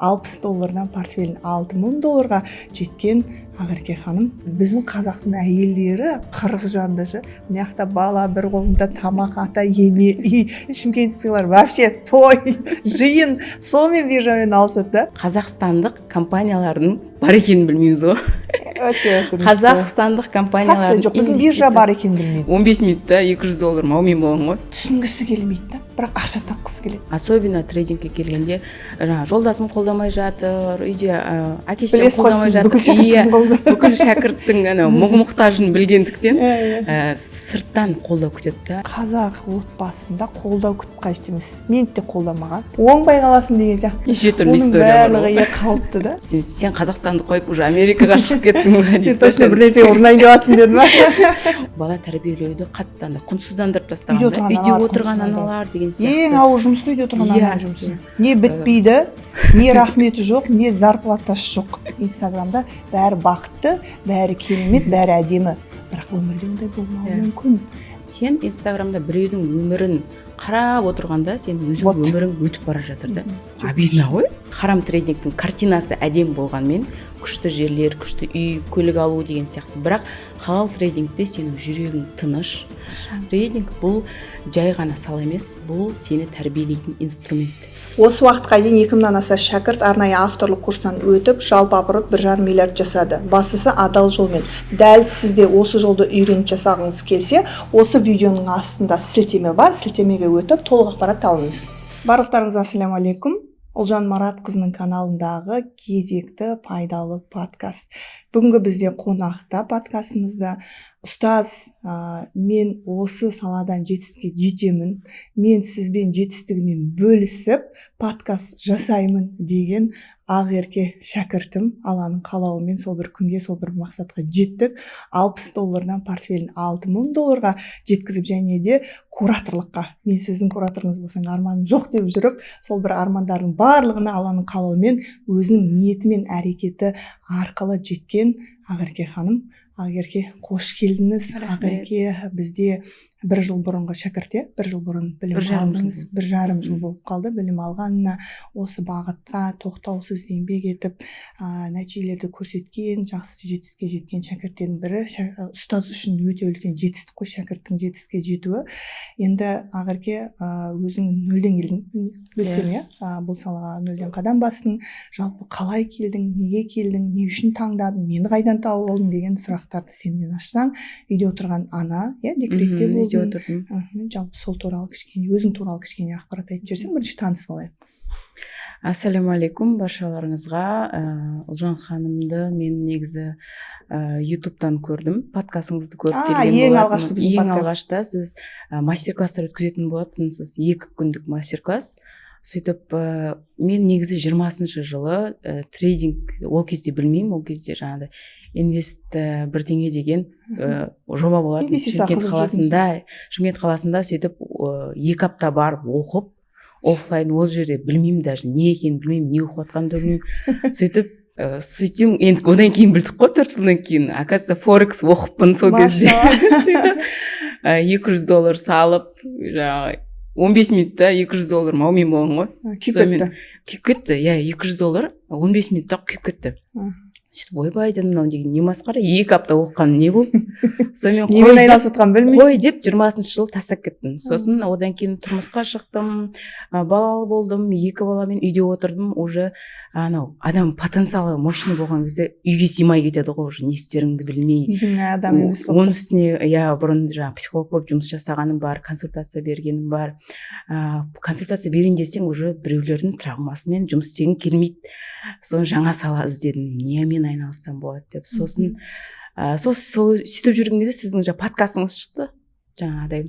$60 портфелін $6000 жеткен Ақерке ханым. Біздің қазақтың әйелдері 40 жандашы. Мына бала, бір қолында тамақ, ата ене, үй. Шымкенттіктер вообще той, жиын, сонымен биржамен алысады да. Қазақстандық компаниялардың бар екенін білмейміз ғой. Өте Қазақстандық компаниялардың жоқ, біздің биржа бар екенін білмейді. 15 минутта $200 маумен болған ғой. Түсінгісі келмейді да, бірақ ақша тапқысы келеді. Особенно трейдингке келгенде, жаңа жолдасым қолдамай жатыр, үйде әке-шешем қолдамай жатыр. Бүкіл шәкірттің мұң-мұқтажын білгендіктен сырттан қолдау күтеді. Қазақ отбасында қолдау күтіп қажет емес. Мен де қолдамаған. Оңбай қаласың деген сияқты. Неше түрлі история бар. Оның барлығы қалыпты да. Сен Қазақстанды қойып уже Америкаға шығып кеттің ғой. Сен точно бірнеше орнайын деп жатсың дедім ба? Бала тәрбиелеуді қаттан да құнсыздандырып тастағанда, үйде отырған аналар деген сияқты. Ең ауыр жұмыс қой, үйде отырған аналар жұмысы. Не бітпейді, не рахметі жоқ, не зарплатасы жоқ. Инстаграмда бәрі бақытты, бәрі керемет, бәрі әдемі. Бірақ өмірде ондай болмауы мүмкін. Сен Инстаграмда біреудің өмірін қарап отырғанда сен өзің өмірің өтіп бара жатыр да. Обидно ғой. Харам трейдингтің картинасы әдем болғанмен, күшті жерлер, күшті үй, көлік алу деген сияқты. Бірақ халал трейдингте сенің жүрегің тыныш. Трейдинг бұл жай ғана сала емес, бұл сені тәрбиелейтін инструмент. Осы уақытқа дейін 2000-нан аса шәкірт арнайы авторлық курстан өтіп, жалпы оборот 1,5 миллиард жасады. Бастысы адал жолмен. Дәл сізде осы жолды үйреніп жасағыңыз келсе, осы видеоның астында сілтеме бар, сілтемеге өтіп толық ақпарат алыңыз. Барлықтарыңызға ассаляму алейкум. Ұлжан Маратқызының каналындағы кезекті пайдалы подкаст. Бүгінгі бізде қонақта подкастымызда ұстаз, мен осы саладан жетістікке жетемін, мен сізбен жетістігімен бөлісіп подкаст жасаймын деген Ақерке шәкіртім. Алланың қалауымен сол бір күнге, сол бір мақсатқа жеттік. $60 портфелін $6000 жеткізіп, және де кураторлыққа, мен сіздің кураторыңыз болсаң, арманым жоқ деп жүріп, сол бір армандардың барлығына Алланың қалауымен өзінің ниеті мен әрекеті арқылы жеткен Ақерке ханым. Ақерке, қош келдіңіз. Ақерке бізде 1 жыл бұрынғы шәкірте, 1 жыл бұрын білім алдыңыз, 1,5 жыл болып қалды білім алғанына. Осы бағытта тоқтаусыз еңбек етіп, нәтижелерді көрсеткен, жақсы жетістікке жеткен шәкірттердің бірі. Ұстаз үшін өте үлкен жетістік қой, шәкірттің жетістікке жетуі. Енді Ақерке, өзің нөлден келдің, білсем, бұл салаға нөлден қадам бастың. Жалпы қалай келдің, неге келдің, не үшін таңдадың, мені қайдан тауып алдың деген сұрақтарды сенен ашсаң. Үйде отырған ана, декретте болдың. Жалпы сол туралы кішкене, өзің туралы кішкене ақпарат айтып жіберсең, бірінші танысып алайық. Ассаляму алейкум баршаларыңызға. Ұлжан ханымды мен негізі ютубтан көрдім, подкастыңызды көріп келген болатынмын. Ең алғашта сіз мастер-класстар өткізетін болатынсыз, 2 күндік мастер-класс. Сөйтіп, мен негізі 20-шы жылы трейдинг, ол кезде білмеймін, ол кезде жаңағыдай инвест бірдеңе деген жоба болатын. Шымкент қаласында сөйтіп 2 апта барып оқып, офлайн ол жерде білмеймін, даже не екенін білмеймін, не оқып жатқанымды білмеймін. Сөйтем, енді одан кейін білдік қой, 4 жылдан кейін. Оказывается, Форекс оқыппын сол кезде. $200 салып, жаңағы 15 минутта $200 маумен болған ғой. Күйіп кетті. $200 15 минутта күйіп кетті. Сөйтіп, ойбай дедім, мынау деген не масқара, 2 апта оқыған не болды? Немен айналысатқан білмейсің. Қой деп 20-шы жылы тастап кеттім. Сосын одан кейін тұрмысқа шықтым, балалы болдым, 2 баламен үйде отырдым. Уже адам потенциалы мощный болған кезде үйге сыймай кетеді ғой, уже не істеріңді білмей. Үйдің адам емес болып. Оның үстіне, бұрын психолог болып жұмыс жасағаным бар, консультация бергенім бар. Консультация берейін десең, уже біреулердің травмасымен жұмыс істегің келмейді. Соны жаңа сала іздедім, немен айналыссам болады деп. Сосын сөйтіп жүрген кезде сіздің подкастыңыз шықты. Жаңағыдай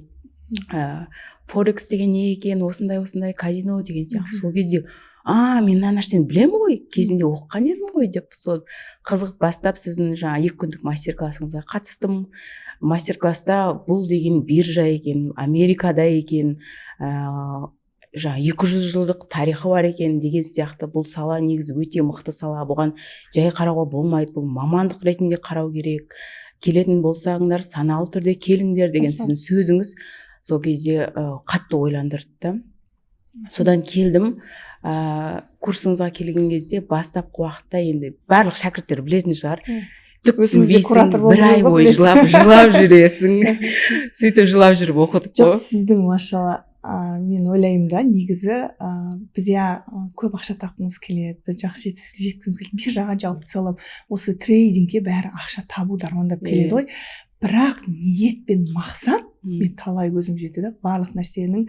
Форекс деген не екен, осындай казино деген сияқты. Сол кезде мен мына нәрсені білемін ғой, кезінде оқыған едім ғой деп, сол қызығып бастап сіздің 2 күндік мастер-классыңызға қатыстым. Мастер-класста бұл деген биржа екен, Америкада екен, 200 жылдық тарихы бар екен деген сияқты. Бұл сала негізі өте мықты сала, бұған жай қарауға болмайды, бұл мамандық ретінде қарау керек. Келетін болсаңдар саналы түрде келіңдер деген сіздің сөзіңіз сол кезде қатты ойландырды. Содан келдім, курсыңызға келген кезде бастапқы уақытта енді барлық шәкірттер білетін шығар, түк түсінбейсің, бір ай бойы жылап жүресің, сөйтіп жылап жүріп оқыдық қой. Жоқ, сіздің машалла, мен ойлаймын да, негізі біз көп ақша тапқымыз келеді, біз жақсы жеткізгіміз келеді, биржаға жалпы целом осы трейдингке бәрі ақша табуды армандап келеді ғой. Бірақ ниет пен мақсат, мен талай көзім жетті да, барлық нәрсенің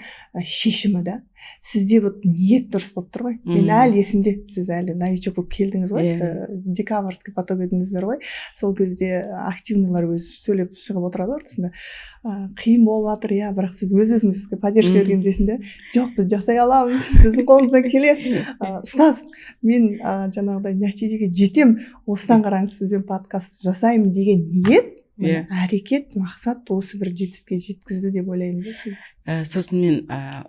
шешімі да. Сізде вот ниет дұрыс болып тұр ғой. Мен әлі есімде, сіз әлі новичок болып келдіңіз ғой, декабрьский поток едіңіздер ғой. Сол кезде активныйлар өзі сөйлеп шығып отырады ортасында. Қиын болып жатыр, бірақ сіз өзіңізге поддержка бергендесін де, жоқ, біз жасай аламыз, біздің қолымыздан келеді. Ұстаз, мен жаңағыдай нәтижеге жетем, осыдан қараңыз, сізбен подкаст жасаймын деген ниет, әрекет, мақсат осы бір жетістікке жеткізді деп ойлаймын да. Сосын мен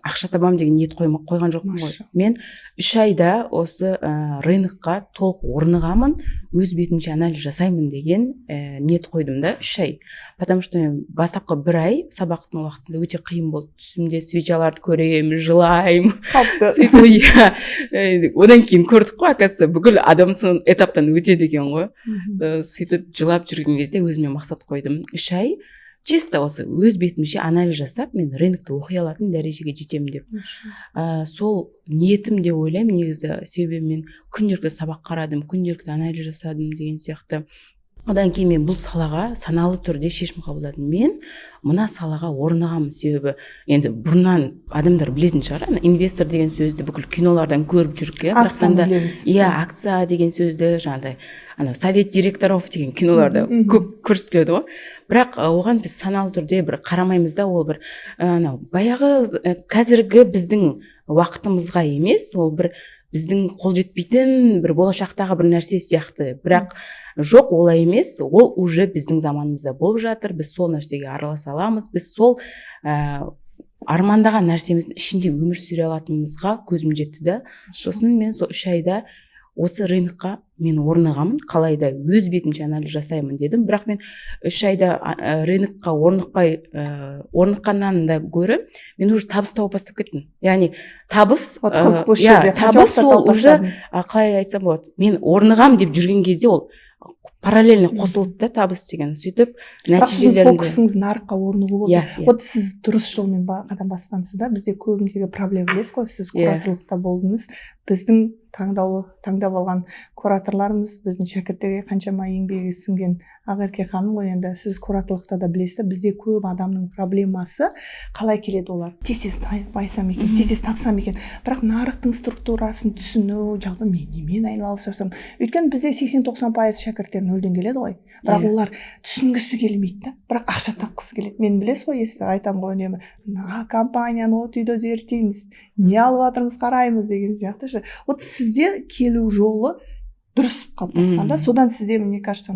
ақша табам деген ниет қойған жоқпын ғой. Мен 3 айда осы рынокқа толық орнығамын, өз бетімше анализ жасаймын деген ниет қойдым да, 3 ай. Потому что бастапқы 1 ай сабақтың уақытында өте қиын болды. Түсімде свечаларды көремін, жылаймын. Сөйтіп, одан кейін көрдік қой, оказывается, бүкіл адам сон этаптан өтеді екен ғой. Сөйтіп жылап жүрген кезде өзіме мақсат қойдым. 3 ай чисто осы өз бетімше анализ жасап, мен рынокты оқи алатын дәрежеге жетемін деп. Сол ниетім де ойлаймын негізі, себебі мен күнделікті сабақ қарадым, күнделікті анализ жасадым деген сияқты. Одан кейін мен бұл салаға саналы түрде шешім қабылдадым. Мен мына салаға орнығамын, себебі енді бұрыннан адамдар білетін шығар, инвестор деген сөзді бүкіл кинолардан көріп жүрік, акция деген сөзді, жаңағыдай совет директоров деген киноларда көп көрсетіледі ғой. Бірақ оған біз саналы түрде бір қарамаймыз да, ол бір баяғы қазіргі біздің уақытымызға емес, ол бір біздің қол жетпейтін бір болашақтағы бір нәрсе сияқты. Бірақ жоқ, олай емес, ол уже біздің заманымызда болып жатыр, біз сол нәрсеге араласа аламыз, біз сол армандаған нәрсеміздің ішінде өмір сүре алатынымызға көзім жетті да. Сосын мен сол 3 айда осы рынокқа мен орнығамын, қалайда өз бетімше анализ жасаймын дедім. Бірақ мен 3 айда рынокқа орныққаннан да гөрі мен уже табыс тауып бастап кеттім. Яғни табыс ол уже, қалай айтсам болады, мен орнығам деп жүрген кезде ол параллельно қосылды да, табыс деген. Сөйтіп нәтижелерінде. Бірақ фокусыңыз нарыққа орнығу болды. Вот сіз дұрыс жолмен қадам басқансыз да, бізде көбіндегі проблема білесіз ғой, сіз кураторлықта болдыңыз. Біздің таңдап алған кураторларымыз, біздің шәкірттерге қаншама еңбегі сіңген Ақерке ханым ғой, енді сіз кураторлықта да білесіз, бізде көп адамның проблемасы қалай келеді олар. Тез байсам екен, тез тапсам екен. Бірақ нарықтың структурасын түсіну, жалпы мен немен айналысам. Өйткені бізде 80-90% шәкірттер нөлден келеді ғой. Бірақ олар түсінгісі келмейді да, бірақ ақша тапқысы келеді. Мен білесіз ғой, айтамын ғой үнемі, компанияны от үйді зерттейміз, не алып жатырмыз, қараймыз деген сияқты. Вот сізде келу жолы дұрыс қалыптасқанда, содан сізде, мне кажется,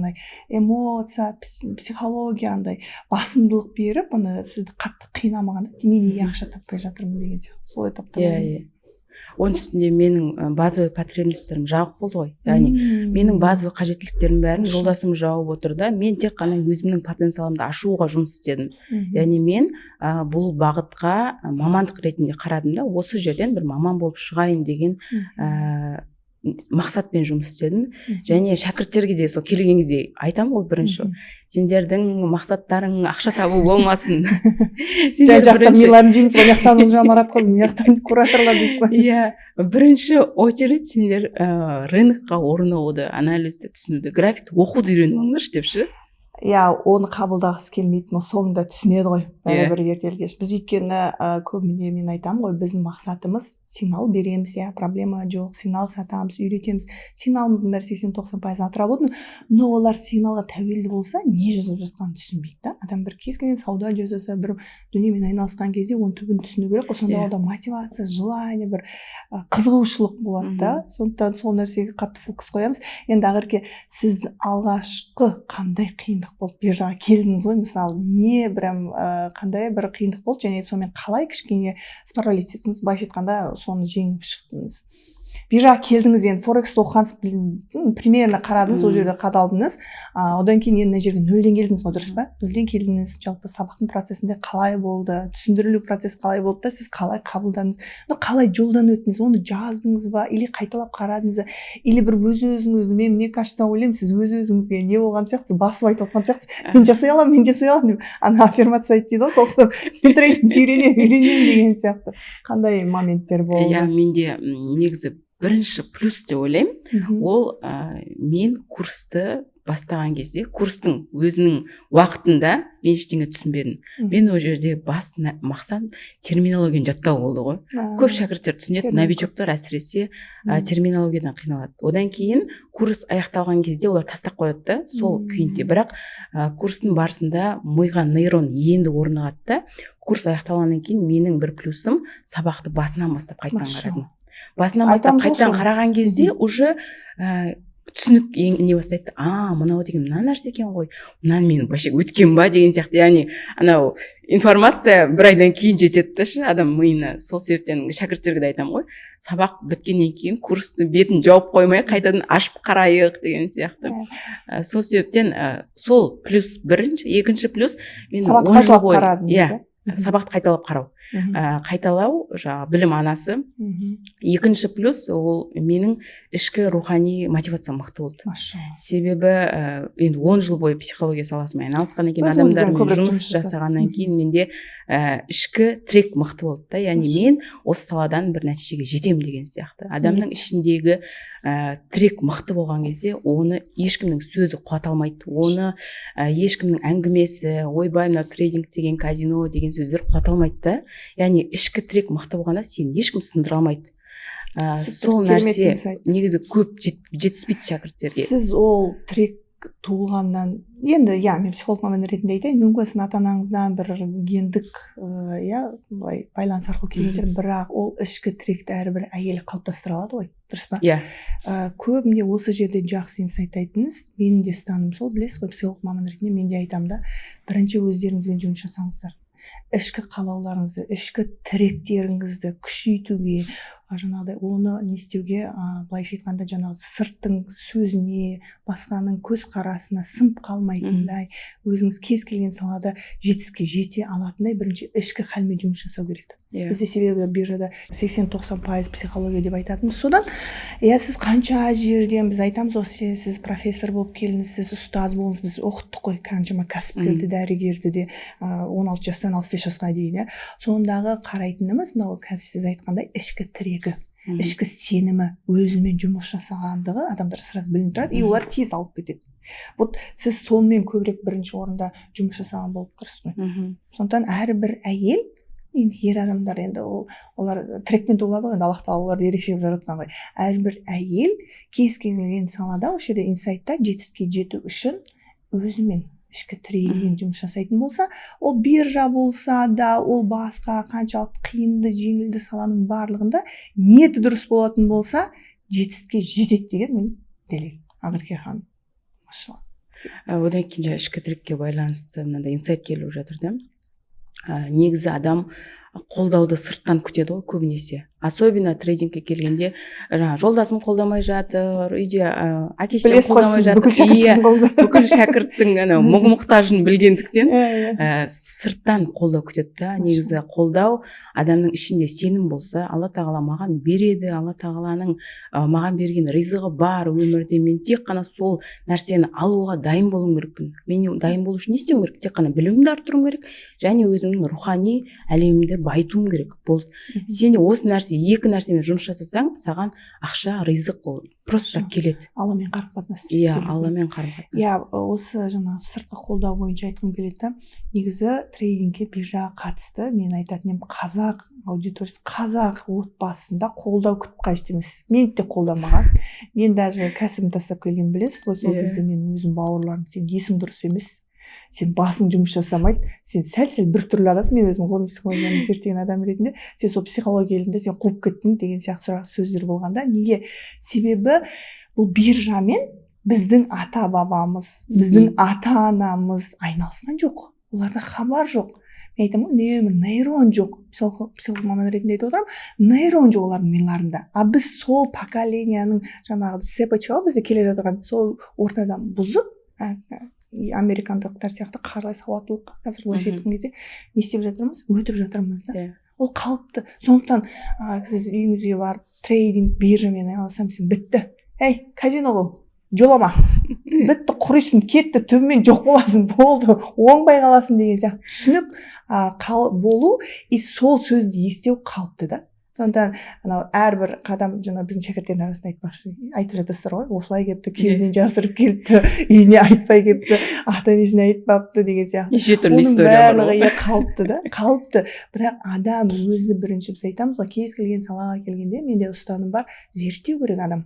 эмоция, психология андай басымдылық беріп, сізді қатты қинамағанда, мен неге ақша таппай жатырмын деген сияқты. Сол этапта болыңыз. Оның үстінде менің базовый потребностьтерім жауып болды ғой. Яғни менің базовый қажеттіліктерім бәрін жолдасым жауып отыр да, мен тек қана өзімнің потенциалымды ашуға жұмыс істедім. Яғни мен бұл бағытқа мамандық ретінде қарадым да, осы жерден бір маман болып шығайын деген мақсатпен жұмыс істедім. Және шәкірттерге де сол келген кезде айтамын ғой, бірінші сендердің мақсаттарың ақша табу болмасын. Жақтан миларын жейміз ғой, жақтан Марат қызым, жақтан кураторлар дейсіз ғой. Бірінші очередь сендер рынокқа орнығуды, анализді түсінуді, графикті оқуды үйреніңдерші депші. Оны қабылдағысы келмейді, но соңында түсінеді ғой, бәрібір ертелі кеш. Біз өйткені көбінде мен айтамын ғой, біздің мақсатымыз сигнал береміз, проблема жоқ, сигнал сатамыз, үйретеміз. Сигналымыздың бәрі 80-90% отработаны, но олар сигналға тәуелді болса, не жазып жатқанын түсінбейді да. Адам бір кез келген сауда жасаса, бір дүниемен айналысқан кезде оның түбін түсіну керек. Сонда ода мотивация, желание, бір қызығушылық болады да. Сондықтан сол нәрсеге қатты фокус қоямыз. Енді Ақерке, сіз алғашқы қандай қиындық болды, биржаға келдіңіз ғой, мысалы, не қандай бір қиындық болды, және сонымен қалай кішкене справляться еттіңіз, былайша айтқанда соны жеңіп шықтыңыз? биржаға келдіңіз, енді форексті оқығансыз, примерно қарадыңыз, ол жерде қадалдыңыз, одан кейін енді мына жерге нөлден келдіңіз ғой, дұрыс па? Нөлден келдіңіз, жалпы сабақтың процесінде қалай болды, түсіндірілу процесі қалай болды да, сіз қалай қабылдадыңыз, қалай жолдан өттіңіз, оны жаздыңыз ба, или қайталап қарадыңыз, или бір өз-өзіңізді, мне кажется, ойлаймын, сіз өз-өзіңізге не болған сияқтысыз, басып айтып отқан сияқтысыз, мен жасай аламын деп, ана аффирмация айтты дейді ғой, соғыстан мен трейдинг үйренемін деген сияқты. Қандай моменттер болды? Иә, менде негізі бірінші плюс деп ойлаймын, ол мен курсты бастаған кезде, курстың өзінің уақытында мен ештеңе түсінбедім. Мен ол жерде басты мақсат терминологияны жаттау болды ғой. Көп шәкірттер түсінеді, новичоктар әсіресе терминологиядан қиналады. Одан кейін курс аяқталған кезде олар тастап қояды да, сол күйінде. Бірақ курстың барысында миға нейрон енді орнығады да, курс аяқталғаннан кейін менің бір плюсым сабақты басынан бастап қайтадан қарадым. Басынан бастап қайтадан қараған кезде уже түсінік не бастайды. Мынау деген мына нәрсе екен ғой. Мынаны мен вообще өткен ба деген сияқты. Яғни анау информация бір айдан кейін жетеді ше адам миына. Сол себептен шәкірттерге де айтамын ғой. Сабақ біткеннен кейін курстың бетін жауып қоймай, қайтадан ашып қарайық деген сияқты. Сол себептен сол плюс бірінші, екінші плюс мен сабақты қайталап қарадыңыз. Сабақты қайталап қарау. Қайталау жаңағы білім анасы. Екінші плюс ол менің ішкі рухани мотивациям мықты болды. Себебі енді 10 жыл бойы психология саласымен айналысқаннан кейін, адамдармен жұмыс жасағаннан кейін менде ішкі трек мықты болды да. Яғни мен осы саладан бір нәтижеге жетемін деген сияқты. Адамның ішіндегі трек мықты болған кезде оны ешкімнің сөзі құлата алмайды. Оны ешкімнің әңгімесі, ойбай мынау трейдинг деген, казино деген сөздер құлата алмайды да. Яғни ішкі трек мықты болғанда сені ешкім сындыра алмайды. Сол нәрсе негізі көп жетіспейді шәкірттерге. Сіз ол трек туылғаннан, енді мен психолог маман ретінде айтайын, мүмкін сіздің ата-анаңыздан бір гендік былай байланыс арқылы келген, бірақ ол ішкі тректі әрбір әйел қалыптастыра алады ғой, дұрыс па? Көбінде осы жерде жақсы инсайт айтыңыз. Менің де ұстаным сол, білесіз ғой, психолог маман ретінде мен де айтамын да, бірінші өздеріңізбен жұмыс жасаңыздар. Ішкі қалауларыңызды, ішкі тіректеріңізді күшейтуге, жаңағыдай оны не істеуге, былайша айтқанда жаңағы сырттың сөзіне, басқаның көзқарасына сынып қалмайтындай, өзіңіз кез келген салада жетістікке жете алатындай бірінші ішкі халмен жұмыс жасау керек. Бізде себебі биржада 80-90% психология деп айтатынбыз. Содан сіз қанша жерден біз айтамыз, сіз профессор болып келдіңіз, сіз ұстаз болыңыз, біз оқыттық қой қаншама кәсіпкерді, дәрігерді де 16 жастан 65 жасқа дейін. Сондағы қарайтынымыз мынау қазір сіз айтқандай ішкі тірегі, ішкі сенімі, өзімен жұмыс жасағандығы адамдар сразу білініп тұрады, и олар тез алып кетеді. Вот сіз сонымен көбірек бірінші орында жұмыс жасаған болып тұрсыз ғой. Сондықтан әрбір әйел, енді ер адамдар, енді олар трекпен туылады ғой, енді Аллах тағала оларды ерекше жаратқан ғой. Әрбір әйел кез келген салада осы жерде инсайтта жетістікке жету үшін өзімен ішкі тірегімен жұмыс жасайтын болса, ол биржа болса да, ол басқа қаншалық қиынды, жеңілді саланың барлығында ниеті дұрыс болатын болса, жетістікке жетеді деген мен дәлел. Ақерке ханым, машалла. Одан кейін ішкі тірекке байланысты мынандай инсайт келіп жатыр да. Негізі адам қолдауды сырттан күтеді ғой көбінесе. Особенно трейдингке келгенде, жолдасым қолдамай жатыр, үйде әке-шешем қолдамай жатыр. Бүкіл шәкірттің мұң-мұқтажын білгендіктен сырттан қолдау күтеді да. Негізі қолдау адамның ішінде сенім болса, Алла тағала маған береді, Алла тағаланың маған берген ризығы бар өмірде, мен тек қана сол нәрсені алуға дайын болуым керекпін. Мен дайын болу үшін не істеуім керек? Тек қана білімімді арттыруым керек, және өзімнің рухани әлемімді байытуым керек. Болды. Сен осы екі нәрсемен жұмыс жасасаң, саған ақша, ризық ол просто келеді. Алламен қарым-қатынас. Алламен қарым-қатынас. Осы жаңағы сыртқы қолдау бойынша айтқым келеді. Негізі трейдингке биржаға қатысты мен айтатын едім, қазақ аудиториясы, қазақ отбасында қолдау күтіп қажет емес. Мен де қолдамаған. Мен даже кәсібін тастап келген білесіз ғой, сол кезде мен өзім бауырларым, сен есің дұрыс емес. Сен басың жұмыс жасамайды, сен сәл-сәл бір түрлі адамсың, мен өзім ғылыми психологияны зерттеген адам ретінде, сен сол психология елінде сен қуып кеттің деген сияқты сөздер болғанда, неге? Себебі бұл биржамен біздің ата-бабамыз, біздің ата-анамыз айналысқан жоқ. Оларда хабар жоқ. мен айтамын ғой үнемі нейрон жоқ, психолог маман ретінде айтып отырамын, нейрон жоқ олардың миларында. А біз сол поколенияның жаңағы цепочка бізде келе жатырған сол ортадан бұзып, американдықтар сияқты қаралай сауаттылыққа қазір былайша айтқан кезде не істеп жатырмыз, өтіп жатырмыз да. Ол қалыпты. Сондықтан сіз үйіңізге барып трейдинг биржамен айналысам десең бітті. Ей, казино бол, жолама. Бітті, құрыйсың, кетті, түбімен жоқ боласың, болды, оңбай қаласың деген сияқты түсінік болу, и сол сөзді естеу қалыпты да. Сондықтан анау әрбір қадам жаңа біздің шәкірттердің арасында айтып жатасыздар ғой, осылай келіпті, күйеуінен жасырып келіпті, үйіне айтпай келіпті, ата-енесіне айтпапты деген сияқты. Неше түрлі история бар ғой. Қалыпты да, қалыпты. Бірақ адам өзі бірінші біз айтамыз ғой, кез келген салаға келгенде менде ұстаным бар, зерттеу керек адам.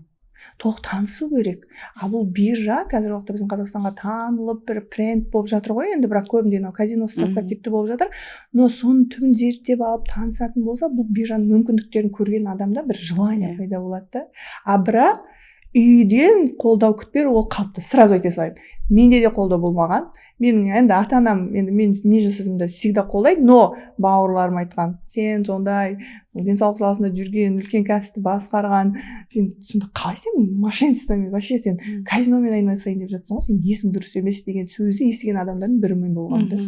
Толық танысу керек. А бұл биржа қазір уақытта біздің Қазақстанға танылып бір тренд болып жатыр ғой, енді бірақ көбінде казино ставка типті болып жатыр. Но соның түбін зерттеп алып танысатын болса, бұл биржаның мүмкіндіктерін көрген адамда бір желание пайда болады да. А бірақ үйден қолдау күтпер, ол қалыпты. Сразу айта салайын. Менде де қолдау болмаған. Менің енді ата-анам енді мен не жасасамда всегда қолдайды, но бауырларым айтқан, сен сондай денсаулық саласында жүрген, үлкен кәсіпті басқарған, сен сонда қалай сен мошенничествомен, вообще сен казиномен айналысайын деп жатсың ғой, сен есің дұрыс емес деген сөзді естіген адамдардың бірімен болғанды.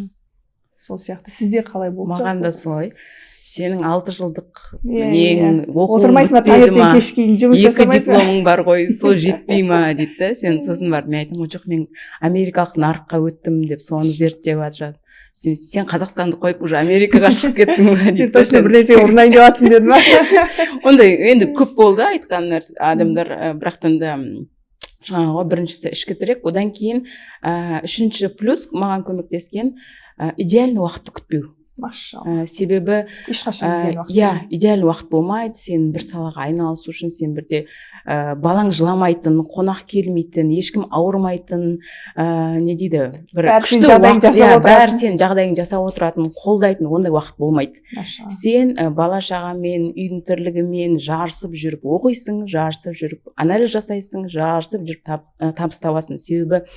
Сол сияқты сізде қалай болды? Маған да солай. Сенің 6 жылдық нең оқуың бітпеді ма? 2 дипломың бар ғой, сол жетпей ма дейді да. Сен сосын барып мен айтамын, жоқ, мен америкалық нарыққа өттім деп соны зерттеп жатыр. Сен Қазақстанды қойып уже Америкаға шығып кеттің ба дейді. Сен точно бір нәрсе орындайын деп жатсың деді ма? Ондай енді көп болды айтқан нәрсе адамдар, бірақтан да жаңағы біріншісі ішкі тірек, одан кейін үшінші плюс маған көмектескен идеальный уақытты күтпеу. Машалла. Себебі идеальный уақыт болмайды. Сен бір салаға айналысу үшін сен бірде балаң жыламайтын, қонақ келмейтін, ешкім ауырмайтын, не дейді, бір күшті уақыт, бәрі сен жағдайың жасап отыратын, қолдайтын ондай уақыт болмайды. Сен бала шағамен, үйдің тірлігімен жарысып жүріп оқисың, жарысып жүріп анализ жасайсың, жарысып жүріп табыс табасың. Себебі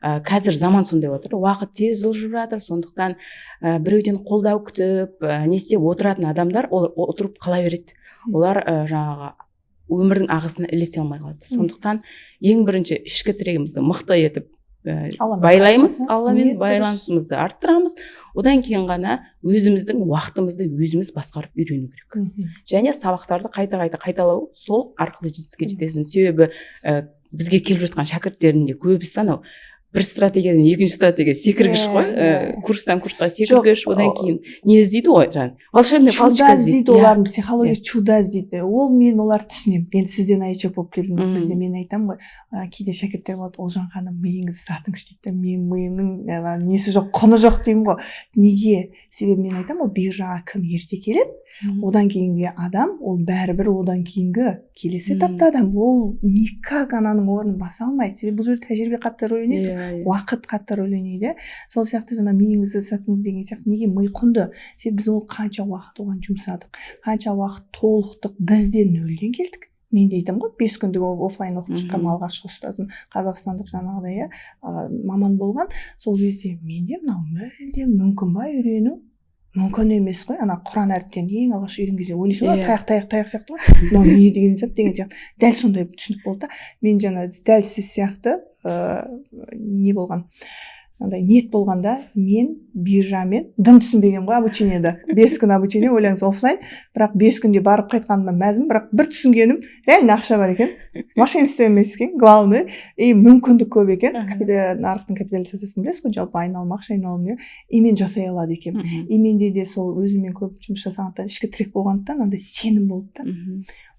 қазір заман сондай отыр, уақыт тез жылжып жатыр, сондықтан біреуден қолдау күтіп, не істеп отыратын адамдар отырып қала береді. Олар жаңағы өмірдің ағысына ілесе алмай қалады. Сондықтан ең бірінші ішкі тірегімізді мықты етіп байлаймыз, Алламен байланысымызды арттырамыз. Одан кейін ғана өзіміздің уақытымызды өзіміз басқарып үйрену керек. Және сабақтарды қайталау, сол арқылы жетістікке жетесің. Себебі бізге келіп жатқан шәкірттердің де көбісі анау бір стратегиядан екінші стратегия секіргіш қой, курстан курсқа секіргіш, одан кейін не іздейді ғой, волшебный палочка іздейді. Олардың психологиясы чудо іздейді. Ол мен оларды түсінемін. Енді сізден аячок болып келдіңіз, бізде мен айтамын ғой, кейде шәкірттер болады, Олжан ханым миыңыз сатыңыз дейді, мен миымның несі жоқ, құны жоқ деймін ғой. Неге? Себебі мен айтамын ғой, биржаға кім ерте келеді, одан кейінгі адам, ол бәрібір одан кейінгі келесі этапта адам, ол никак ананың орнын баса алмайды. Себебі бұл жерде тәжірибе қатты рөл ойнайды, уақыт қатты рөл ойнайды. Сол сияқты жаңа миыңызды сатыңыз деген сияқты. Неге? Ми құнды. Себебі біз ол қанша уақыт оған жұмсадық, қанша уақыт толықтық, біз де нөлден келдік. Мен де айтамын ғой, 5 күндік офлайн оқып шыққан алғашқы ұстазым қазақстандық жаңағыдай маман болған. Сол кезде менде мынау мүлдем мүмкін ба үйрену? Мүмкін емес қой. Ана Құран әріптерін ең алғаш үйренген кезде ойлайсың ғой, таяқ сияқты ғой. Мынау не деген сияқты. Дәл сондай түсінік болды да. Мен жаңа дәл сіз сияқты не болған? Андай ниет болғанда мен биржамен дым түсінбеген ғой обучениеда. 5 күн обучение, ойлаңыз офлайн, бірақ 5 күнде барып қайтқаныма мәзім, бірақ бір түсінгенім, реально ақша бар екен, мошенничество емес екен, главный, и мүмкіндік көп екен. Нарықтың капитализациясын білесіз ғой, жалпы айналым, ақша айналымы, и мен жасай алады екен. И менде де сол өзіммен көп жұмыс жасағандықтан, ішкі тірек болғандықтан, андай сенім болды да,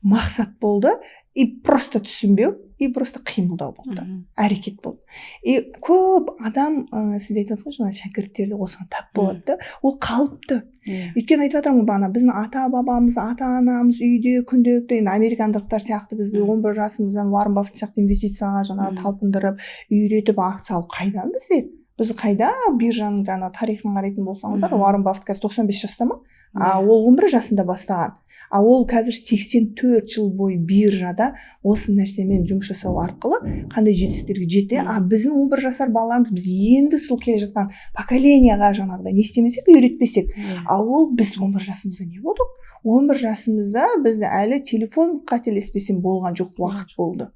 мақсат болды, и просто түсінбеу, и просто қимылдау болды, әрекет болды. И көп адам, сіз айтып отырсыз ғой, шәкірттерді осыған тап болады да, ол қалыпты. Өйткені айтып жатырмын бана, біздің ата-бабамыз, ата-анамыз үйде күнделікті, енді американдықтар сияқты бізді 11 жасымыздан Уоррен Баффет сияқты инвестицияға жаңағы талпындырып, үйретіп акция алу қайдан бізде? біз қайда биржаның жаңа тарихын қарайтын болсаңыздар, Уоррен Баффет қазір 95 жаста ма? Ол 11 жасында бастаған. Ол қазір 84 жыл бойы биржада осы нәрсемен жұмыс жасау арқылы қандай жетістіктерге жетті. Біздің 11 жасар балаларымыз, біз енді сол келе жатқан поколенияға жаңағыдай не істемесек, үйретпесек. Ол біз 11 жасымызда не болдық? 11 жасымызда бізді әлі телефон қателеспесем болған жоқ уақыт болды.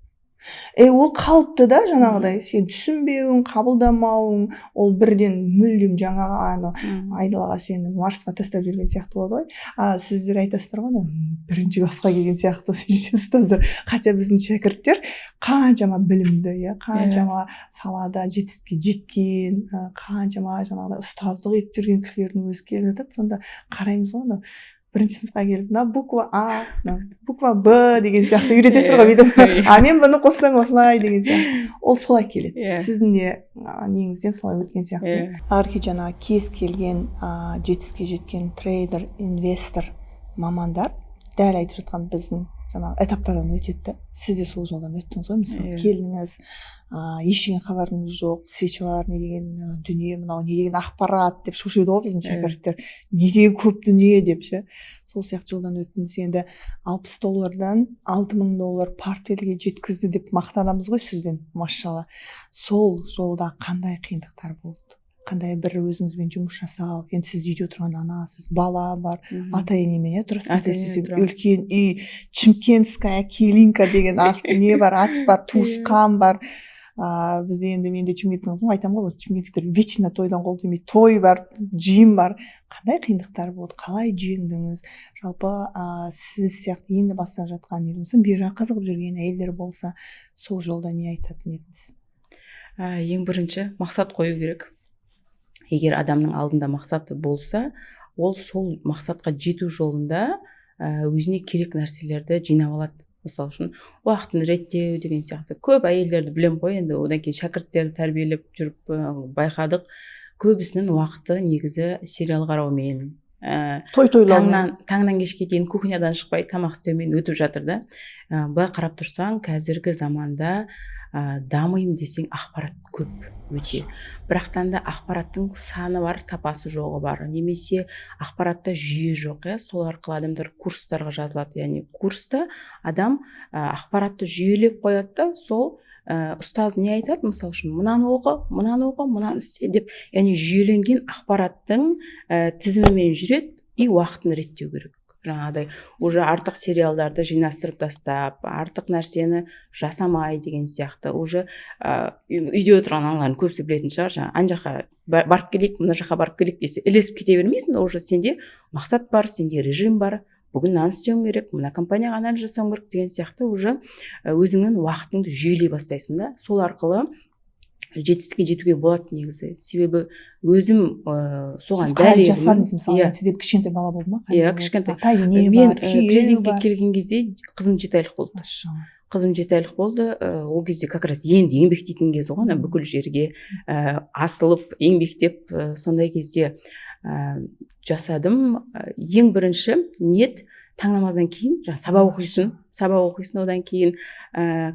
Ол қалыпты да жаңағыдай, сен түсінбеуің, қабылдамауың, ол бірден мүлдем жаңағы айдалаға сені Марсқа тастап жүрген сияқты болады ғой. Сіздер айтасыздар ғой, бірінші классқа келген сияқты ұстаздар. Хотя біздің шәкірттер қаншама білімді, қаншама салада жетістікке жеткен, қаншама жаңағыдай ұстаздық етіп жүрген кісілердің өзі келіп жатады. Сонда қараймыз ғой, бірінші сыныпқа келіп, буква А, буква Б деген сияқты үйретесіздер ғой бүйтіп. Мен бұны қоссаң осылай деген сияқты. Ол солай келеді. Сіздің де негізден солай өткен сияқты. Ағарки жаңа кез келген жетістікке жеткен трейдер, инвестор, мамандар дәл айтып жатқан біздің жаңағы этаптардан өтеді. Сіз де сол жолдан өттіңіз ғой, мысалы келдіңіз, ештеңе хабарыңыз жоқ, свечалар не деген дүние, мынау не деген ақпарат деп шошиды ғой біздің шәкірттер. Не деген көп дүние деп ше. Сол сияқты жолдан өттіңіз, енді $60 $6,000 портфельге жеткізді деп мақтанамыз ғой сізбен, машалла. Сол жолда қандай қиындықтар болды? Қандай бір өзіңізбен жұмыс жасау? Енді сіз үйде отырған анасыз, бала бар, ата-енемен дұрыс қателеспесем, үлкен үй, Чимкентская Келинка деген не бар, ат бар, туысқан бар. Бізде енді мен де Чимкенттің қызымын, айтамын ғой, чимкенттіктер вечно тойдан қол тимейді, той бар, жиын бар. Қандай қиындықтар болды? Қалай жеңдіңіз? Жалпы сіз сияқты енді бастап жатқан биржа қызығып жүрген әйелдер болса, сол жолда не айтатын едіңіз? Ең бірінші мақсат қою керек. Егер адамның алдында мақсаты болса, ол сол мақсатқа жету жолында өзіне керек нәрселерді жинап алады. Мысалы үшін уақытын реттеу деген сияқты. Көп әйелдерді білем ғой, енді одан кейін шәкірттерді тәрбиелеп жүріп байқадық. Көбісінің уақыты негізі сериал қараумен, таңнан кешке дейін кухнядан шықпай тамақ істеумен өтіп жатыр да. Былай қарап тұрсаң, қазіргі заманда дамаймын десең ақпарат көп өте. Бірақтан да ақпараттың саны бар, сапасы жоғы бар. Немесе ақпаратта жүйе жоқ, сол арқылы адамдар курстарға жазылады. Яғни курста адам ақпаратты жүйелеп қояды да, сол ұстаз не айтады, мысалы үшін мынаны оқы, мынаны істе деп, яғни жүйеленген ақпараттың тізімімен жүреді и уақытын реттеу керек. Жаңағыдай уже артық сериалдарды жинастырып тастап, артық нәрсені жасамай деген сияқты. Уже үйде отырған аналардың көбісі білетін шығар, жаңа ана жаққа барып келейік, мына жаққа барып келейік десе, ілесіп кете бермейсің, уже сенде мақсат бар, сенде режим бар. Бүгін мынаны істеуім керек, мына компанияға анализ жасауым керек деген сияқты уже өзіңнің уақытыңды жүйелей бастайсың да. Сол арқылы жетістікке жетуге болады негізі. Себебі өзім соған дәл едім. Сіз қалай жасадыңыз, мысалы, сізде кішкентай бала болды ма? Кішкентай. Мен тренингке келген кезде қызым 7 айлық болды. Қызым 7 айлық болды. Ол кезде как раз енді еңбектейтін кез ғой, бүкіл жерге асылып, еңбектеп, сондай кезде жасадым. Ең бірінші ниет таң намаздан кейін сабақ оқисың, одан кейін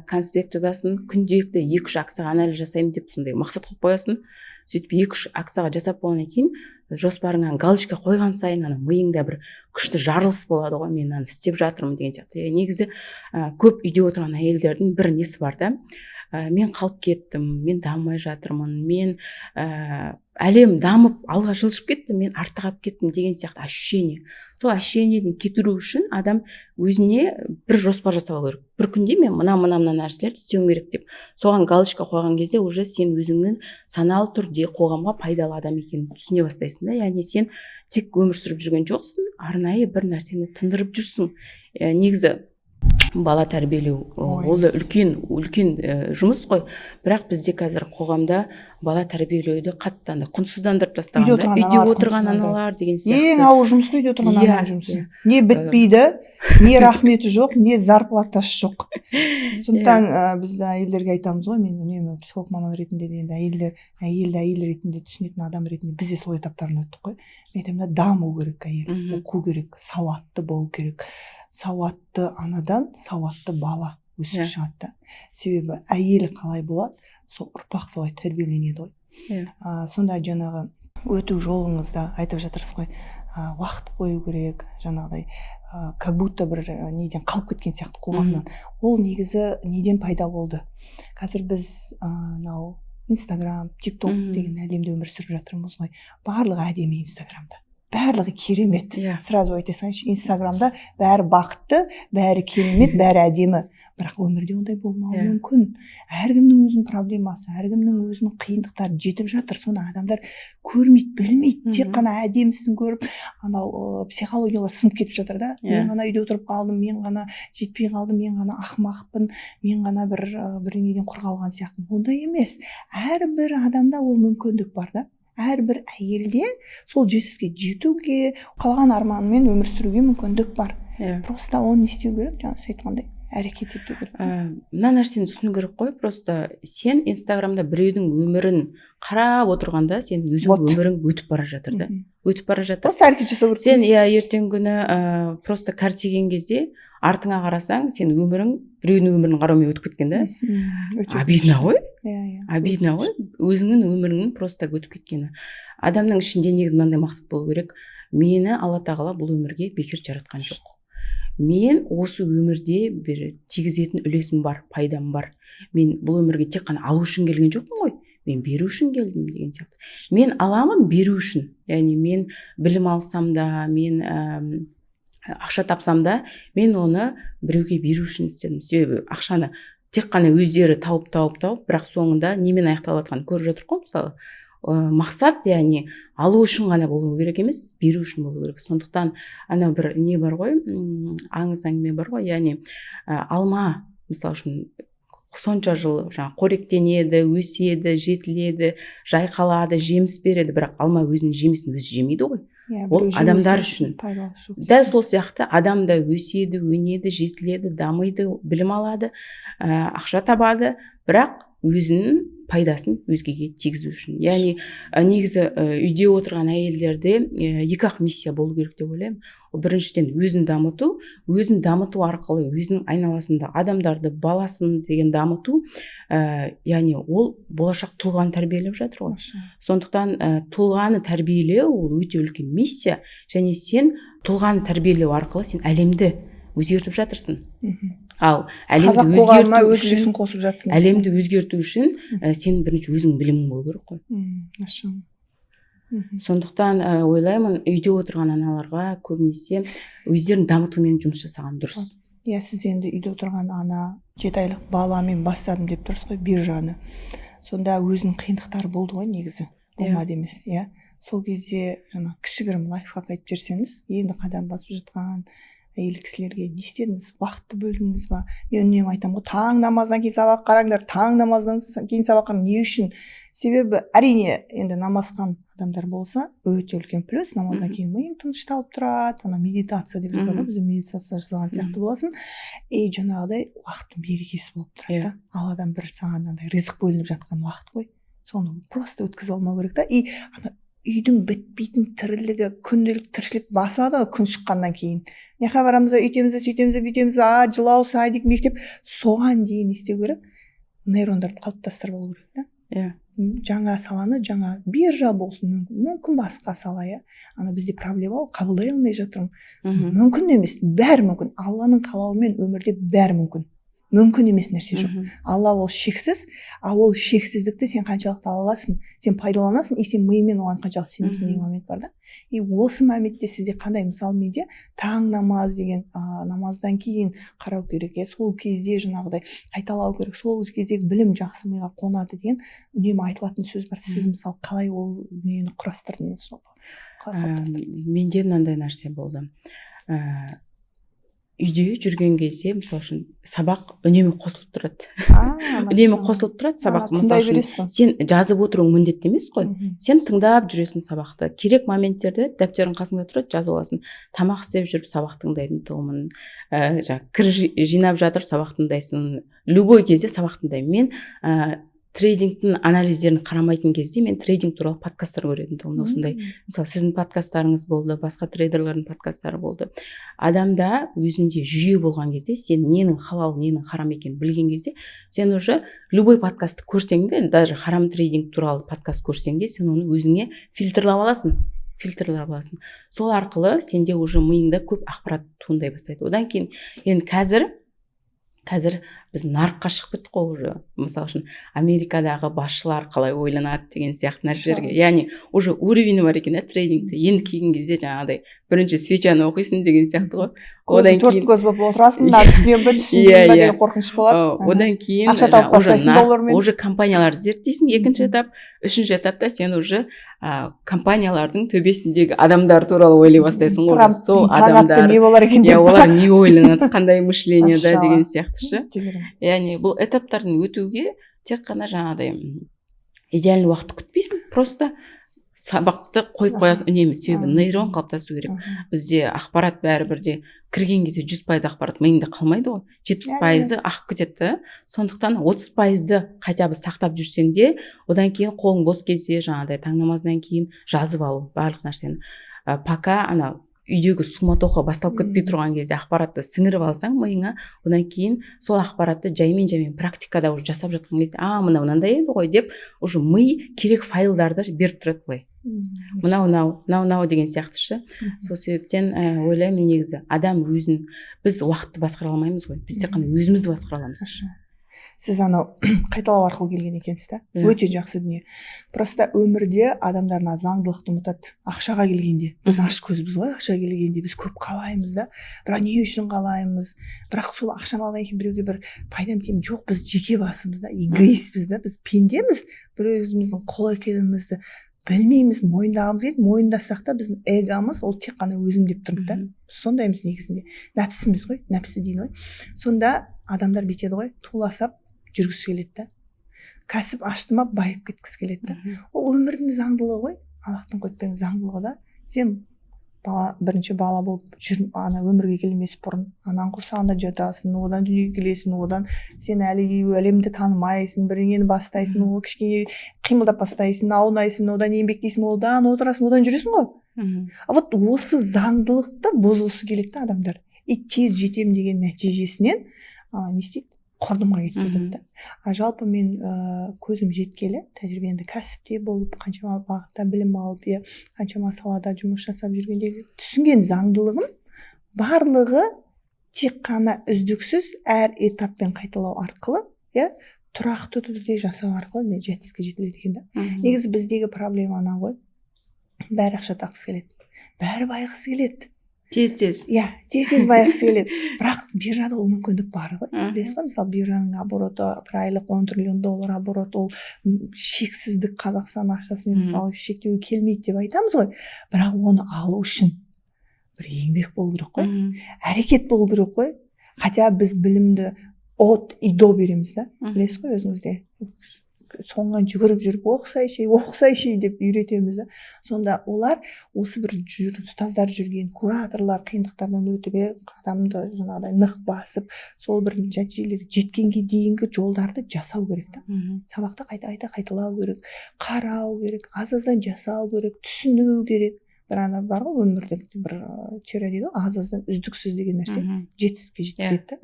конспект жазасын, күнделікті 2-3 акцияға анализ жасаймын деп сондай мақсат қойып қоясың. Сөйтіп 2-3 акцияға жасап болғаннан кейін жоспарыңнан галочка қойған сайын миыңда бір күшті жарылыс болады ғой, мен мынаны істеп жатырмын деген сияқты. Негізі көп үйде отырған әйелдердің бір несі бар да, мен қалып кеттім, мен дамымай жатырмын, мен әлем дамып алға жылжып кетті, мен артқа қалып кеттім деген сияқты ощущение. Сол ощущениеден кетіру үшін адам өзіне бір жоспар жасау керек. Бір күнде мен мына нәрселерді істеуім керек деп соған галочка қойған кезде уже сен өзіңнің саналы түрде қоғамға пайдалы адам екенін түсіне бастайсың да. Яғни сен тек өмір сүріп жүрген жоқсың, арнайы бір нәрсені тындырып жүрсің. Негізі бала тәрбиелеу ол да үлкен жұмыс қой. Бірақ бізде қазір қоғамда бала тәрбиелеуді қаттан құнсыздандырып тастаған. Үйде отырған аналар деген сияқты. Ең ауыр жұмыс қой, үйде отырған ананың жұмысы. Не бітпейді, не рахметі жоқ, не зарплатасы жоқ. Сондықтан біз әйелдерге айтамыз ғой, мен үнемі психолог маман ретінде де енді әйел ретінде түсінетін адам ретінде біз де сол этаптарын өттік қой. Мен айтамын, даму керек әйел, оқу керек, сауатты болу керек. Сауатты анадан сауатты бала өсіп шығады. Себебі әйел қалай болады, сол ұрпақ солай тәрбиеленеді ғой. Сонда жаңағы өту жолыңызда айтып жатырсыз ғой, уақыт қою керек, жаңағыдай как будто бір неден қалып кеткен сияқты қоғамнан. Ол негізі неден пайда болды? Қазір біз мынау Инстаграм, ТикТок деген әлемде өмір сүріп жатырмыз ғой. Барлығы әдемі Инстаграмда. Барлығы керемет. Сразу айта салайыншы, Инстаграмда бәрі бақытты, бәрі керемет, бәрі әдемі. Бірақ өмірде ондай болмауы мүмкін. Әркімнің өзінің проблемасы, әркімнің өзінің қиындықтары жетіп жатыр. Соны адамдар көрмейді, білмейді. Тек қана әдемісін көріп, анау психологиялар сынып кетіп жатыр да. Мен ғана үйде отырып қалдым, мен ғана жетпей қалдым, мен ғана ақымақпын, мен ғана бір неден құр қалған сияқты. Ондай емес. Әрбір адамда ол мүмкіндік бар да. Әрбір әйелде сол жетістікке жетуге, қалған арманымен өмір сүруге мүмкіндік бар. Просто оны не істеу керек? Жаңа сіз айтқандай, әрекет ету керек. Мына нәрсені түсіну керек қой, просто сен Инстаграмда біреудің өмірін қарап отырғанда, сен өзің өмірің өтіп бара жатыр да. Өтіп бара жатыр. Просто әрекет жасау керек. Сен ертең күні просто кәртеген кезде артыңа қарасаң, сен өмірің біреудің өмірін қараумен өтіп кеткен да. Обидно ғой? Обидно ғой? Өзіңнің өміріңнің просто өтіп кеткені. Адамның ішінде негізі мынандай мақсат болу керек. Мені Алла тағала бұл өмірге бекер жаратқан жоқ. Мен осы өмірде бір тигізетін үлесім бар, пайдам бар. Мен бұл өмірге тек қана алу үшін келген жоқпын ғой. Мен беру үшін келдім деген сияқты. Мен аламын беру үшін. Яғни мен білім алсам да, мен ақша тапсам да, мен оны біреуге беру үшін істедім. Себебі ақшаны тек қана өздері тауып, бірақ соңында немен аяқталып жатқанын көріп жатыр ғой, мысалы. Мақсат, яғни алу үшін ғана болу керек емес, беру үшін болу керек. Сондықтан ана бір не бар ғой, аңыз әңгіме бар ғой, яғни алма, мысалы үшін сонша жыл қоректенеді, өседі, жетіледі, жайқалады, жеміс береді, бірақ алма өзінің жемісін өзі жемейді ғой. Ол адамдар үшін. Дәл сол сияқты адам да өседі, өнеді, жетіледі, дамиды, білім алады, ақша табады, бірақ өзінің пайдасын өзгеге тигізу үшін. Яғни негізі үйде отырған әйелдерде екі-ақ миссия болу керек деп ойлаймын. Біріншіден өзін дамыту арқылы өзінің айналасында адамдарды, баласын деген дамыту, яғни ол болашақ тұлғаны тәрбиелеп жатыр ғой. Сондықтан тұлғаны тәрбиелеу ол өте үлкен миссия, және сен тұлғаны тәрбиелеу арқылы сен әлемді өзгертіп жатырсың. Ал әлемді өзгерту үшін сен бірінші өзің білімің болу керек қой. Сондықтан ойлаймын, үйде отырған аналарға көбінесе өздерін дамытумен жұмыс жасаған дұрыс. Сіз енді үйде отырған ана 7 айлық баламен бастадым деп тұрсыз ғой, биржаны. Сонда өзінің қиындықтары болды ғой негізі. Болмады емес, сол кезде кішігірім лайфхак айтып берсеңіз, енді қадам басып жатқан әйел кісілерге не істедіңіз? Уақытты бөлдіңіз ба? Мен үнемі айтамын ғой, таң намаздан кейін сабақ қараңдар, таң намаздан кейін сабақ қараңдар. Не үшін? Себебі әрине енді намазхан адамдар болса өте үлкен плюс, намаздан кейін миың тынышталып тұрады, медитация деп жатады ғой, бізде медитация жасаған сияқты боласың, жаңағыдай уақыттың берекесі болып тұрады да. Алладан бір саған ризық бөлініп жатқан уақыт қой, соны просто өткізіп алмау керек та. Үйдің бітпейтін тірлігі, күнделік тіршілік басылады күн шыққаннан кейін. Неқа барамыз, үйтеміз, сөйтеміз, бүйтеміз, жылау, садик, мектеп, соған дейін істеу керек. Нейрондарды қалыптастырып алу керек та. Жаңа саланы, жаңа биржа болсын, мүмкін басқа сала, бізде проблема ол, қабылдай алмай жатырмын. Мүмкін емес, бәрі мүмкін. Алланың қалауымен өмірде бәрі мүмкін. Мүмкін емес нәрсе жоқ. Алла ол шексіз, ол шексіздікті сен қаншалықты аласың, сен пайдаланасың, сен миымен оған қаншалықты сенесің деген момент бар да. Осы моментте сізде қандай, мысалы менде таң намаз деген намаздан кейін қарау керек, сол кезде жаңағыдай қайталау керек, сол кездегі білім жақсы миға қонады деген үнемі айтылатын сөз бар. Сіз мысалы қалай ол дүниені құрастырдыңыз? Менде мынандай нәрсе болды. Үйде жүрген кезде, мысалы үшін, сабақ үнемі қосылып тұрады. Үнемі қосылып тұрады сабақ. Мысалы үшін, сен жазып отыруың міндетті емес қой. Сен тыңдап жүресің сабақты. Керек моменттерде дәптерің қасыңда тұрады, жазып аласың. Тамақ істеп жүріп сабақ тыңдайтын тұғымын. Кір жинап жатыр, сабақ тыңдайсың. Любой кезде сабақ тыңдаймын. Мен трейдингтің анализдерін қарамайтын кезде мен трейдинг туралы подкасттар көретін тұғым. Осындай мысалы сіздің подкасттарыңыз болды, басқа трейдерлердің подкасттары болды. Адамда өзінде жүйе болған кезде, сен ненің халал, ненің харам екенін білген кезде, сен уже любой подкастты көрсең де, даже харам трейдинг туралы подкаст көрсең де, сен оны өзіңе фильтрлап аласың. Сол арқылы сенде уже миыңда көп ақпарат туындай бастайды. Одан кейін енді қазір біз нарыққа шығып кеттік қой уже. Мысалы үшін Америкадағы басшылар қалай ойланады деген сияқты нәрселерге. Яғни уже уровені бар екен трейдингте. Енді келген кезде жаңағыдай бірінші свечаны оқисың деген сияқты ғой. Одан кейін төрт көз болып отырасың, да түсінемін бе деген қорқыныш болады. Одан кейін ақша тауып бастайсың доллармен. Уже компанияларды зерттейсің. Екінші этап, үшінші этапта сен уже компаниялардың төбесіндегі адамдар туралы ойлай бастайсың ғой. Сол адамдар не болар екен деп. Олар не ойланады, қандай мышлениеда деген сияқты ше. Яғни бұл этаптарын өтуге тек қана жаңағыдай идеальный уақыт күтпейсің, просто сабақты қойып қоясың үнемі. Себебі нейрон қалыптасу керек. Бізде ақпарат бәрібірде кірген кезде 100% ақпарат миыңда қалмайды ғой. 70% ақып кетеді. Сондықтан 30%-ды қайта бір сақтап жүрсең де, одан кейін қолың бос кезде жаңағыдай таң намазынан кейін жазып алу барлық нәрсені. Пока үйдегі суматоха басталып кетпей тұрған кезде ақпаратты сіңіріп алсаң миыңа, одан кейін сол ақпаратты жаймен практикада уже жасап жатқан кезде, мынандай еді ғой деп, уже ми керек файлдарды беріп тұрады былай. Мынау деген сияқты ше. Сол себептен ойлаймын, негізі адам өзін, біз уақытты басқара алмаймыз ғой. Біз тек қана өзімізді басқара аламыз. Сіз қайталау арқылы келген екенсіз да. Өте жақсы дүние. Просто өмірде адамдар заңдылықты ұмытады. Ақшаға келгенде біз аш көзбіз ғой, ақшаға келгенде біз көп қалаймыз да. Бірақ не үшін қалаймыз? Бірақ сол ақшаны алған кейін біреуге бір пайдам тиемін. Жоқ, біз жеке басымыз да, эгоистпіз да, біз пендеміз. Бір өзіміздің құл екенімізді білмейміз, мойындағымыз келеді. Мойындасақ та біздің эгомыз ол тек қана өзім деп тұрды да. Сондаймыз негізінде. Нәпсіміз ғой, нәпсі дейді ғой. Сонда адамдар бүйтеді ғой, туласап жүргісі келеді да. Кәсіп ашты ма байып кеткісі келеді да. Ол өмірдің заңдылығы ғой, Аллахтың қойып берген заңдылығы да. Сен бірінші бала болып өмірге келмес бұрын анаң құрсағында жатасың, одан дүниеге келесің, одан сен әлі әлемді танымайсың, бірдеңені бастайсың, ол кішкене қимылдап бастайсың, аунайсың, одан еңбектейсің, одан отырасың, одан жүресің ғой. Вот осы заңдылықты бұзғысы келеді да адамдар. Тез жетемін деген нәтижесінен не істейді? Құрдымға кетіп жатады да. Жалпы мен көзім жеткелі, тәжірибемді кәсіпте болып, қаншама бағытта білім алып, қаншама салада жұмыс жасап жүргендегі түсінген заңдылығым барлығы тек қана үздіксіз әр этаппен қайталау арқылы, тұрақты түрде жасау арқылы жетістікке жетіледі екен да. Негізі біздегі проблема ғой. Бәрі ақша тапқысы келеді. Бәрі байығысы келеді. Тез. Тез байығысы келеді. Бірақ биржада ол мүмкіндік бар ғой. Білесіз ғой, мысалы биржаның обороты бір айлық $10 триллион оборот, ол шексіздік. Қазақстан ақшасымен мысалы шектеуге келмейді деп айтамыз ғой. Бірақ оны алу үшін бір еңбек болу керек қой. Әрекет болу керек қой. Хотя біз білімді от и до береміз да. Білесіз ғой өзіңізде. Соңынан жүгіріп жүріп оқысайшы деп үйретеміз. Сонда олар осы бір ұстаздар жүрген, кураторлар қиындықтардан өтіп, адамды жаңағыдай нық басып, сол бір нәтижелерге жеткенге дейінгі жолдарды жасау керек та. Сабақта қайта қайталау керек, қарау керек, аз-аздан жасау керек, түсіну керек. Бір бар ғой өмірде бір теория дейді ғой, аз-аздан үздіксіз деген нәрсе жетістікке жеткізеді.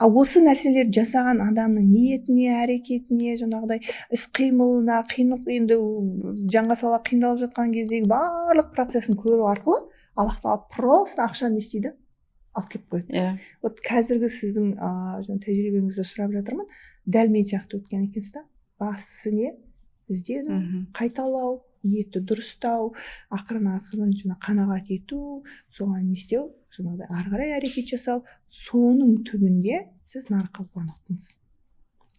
Осы нәрселер жасаған адамның ниетіне, әрекетіне, жаңағыдай іс-қимылына, енді жаңа сала қиындалып жатқан кездегі барлық процесін көру арқылы Аллах тағала просто ақшаны не істейді? Алып келіп қояды. Вот қазіргі сіздің тәжірибеңізді сұрап жатырмын. Дәл мен сияқты өткен екенсіз да. Бастысы не? Іздену, қайталау, ниетті дұрыстау, ақырын қанағат ету, соған не істеу, жаңағыдай ары қарай әрекет жасау, соның түбінде сіз нарыққа орнықтыңыз.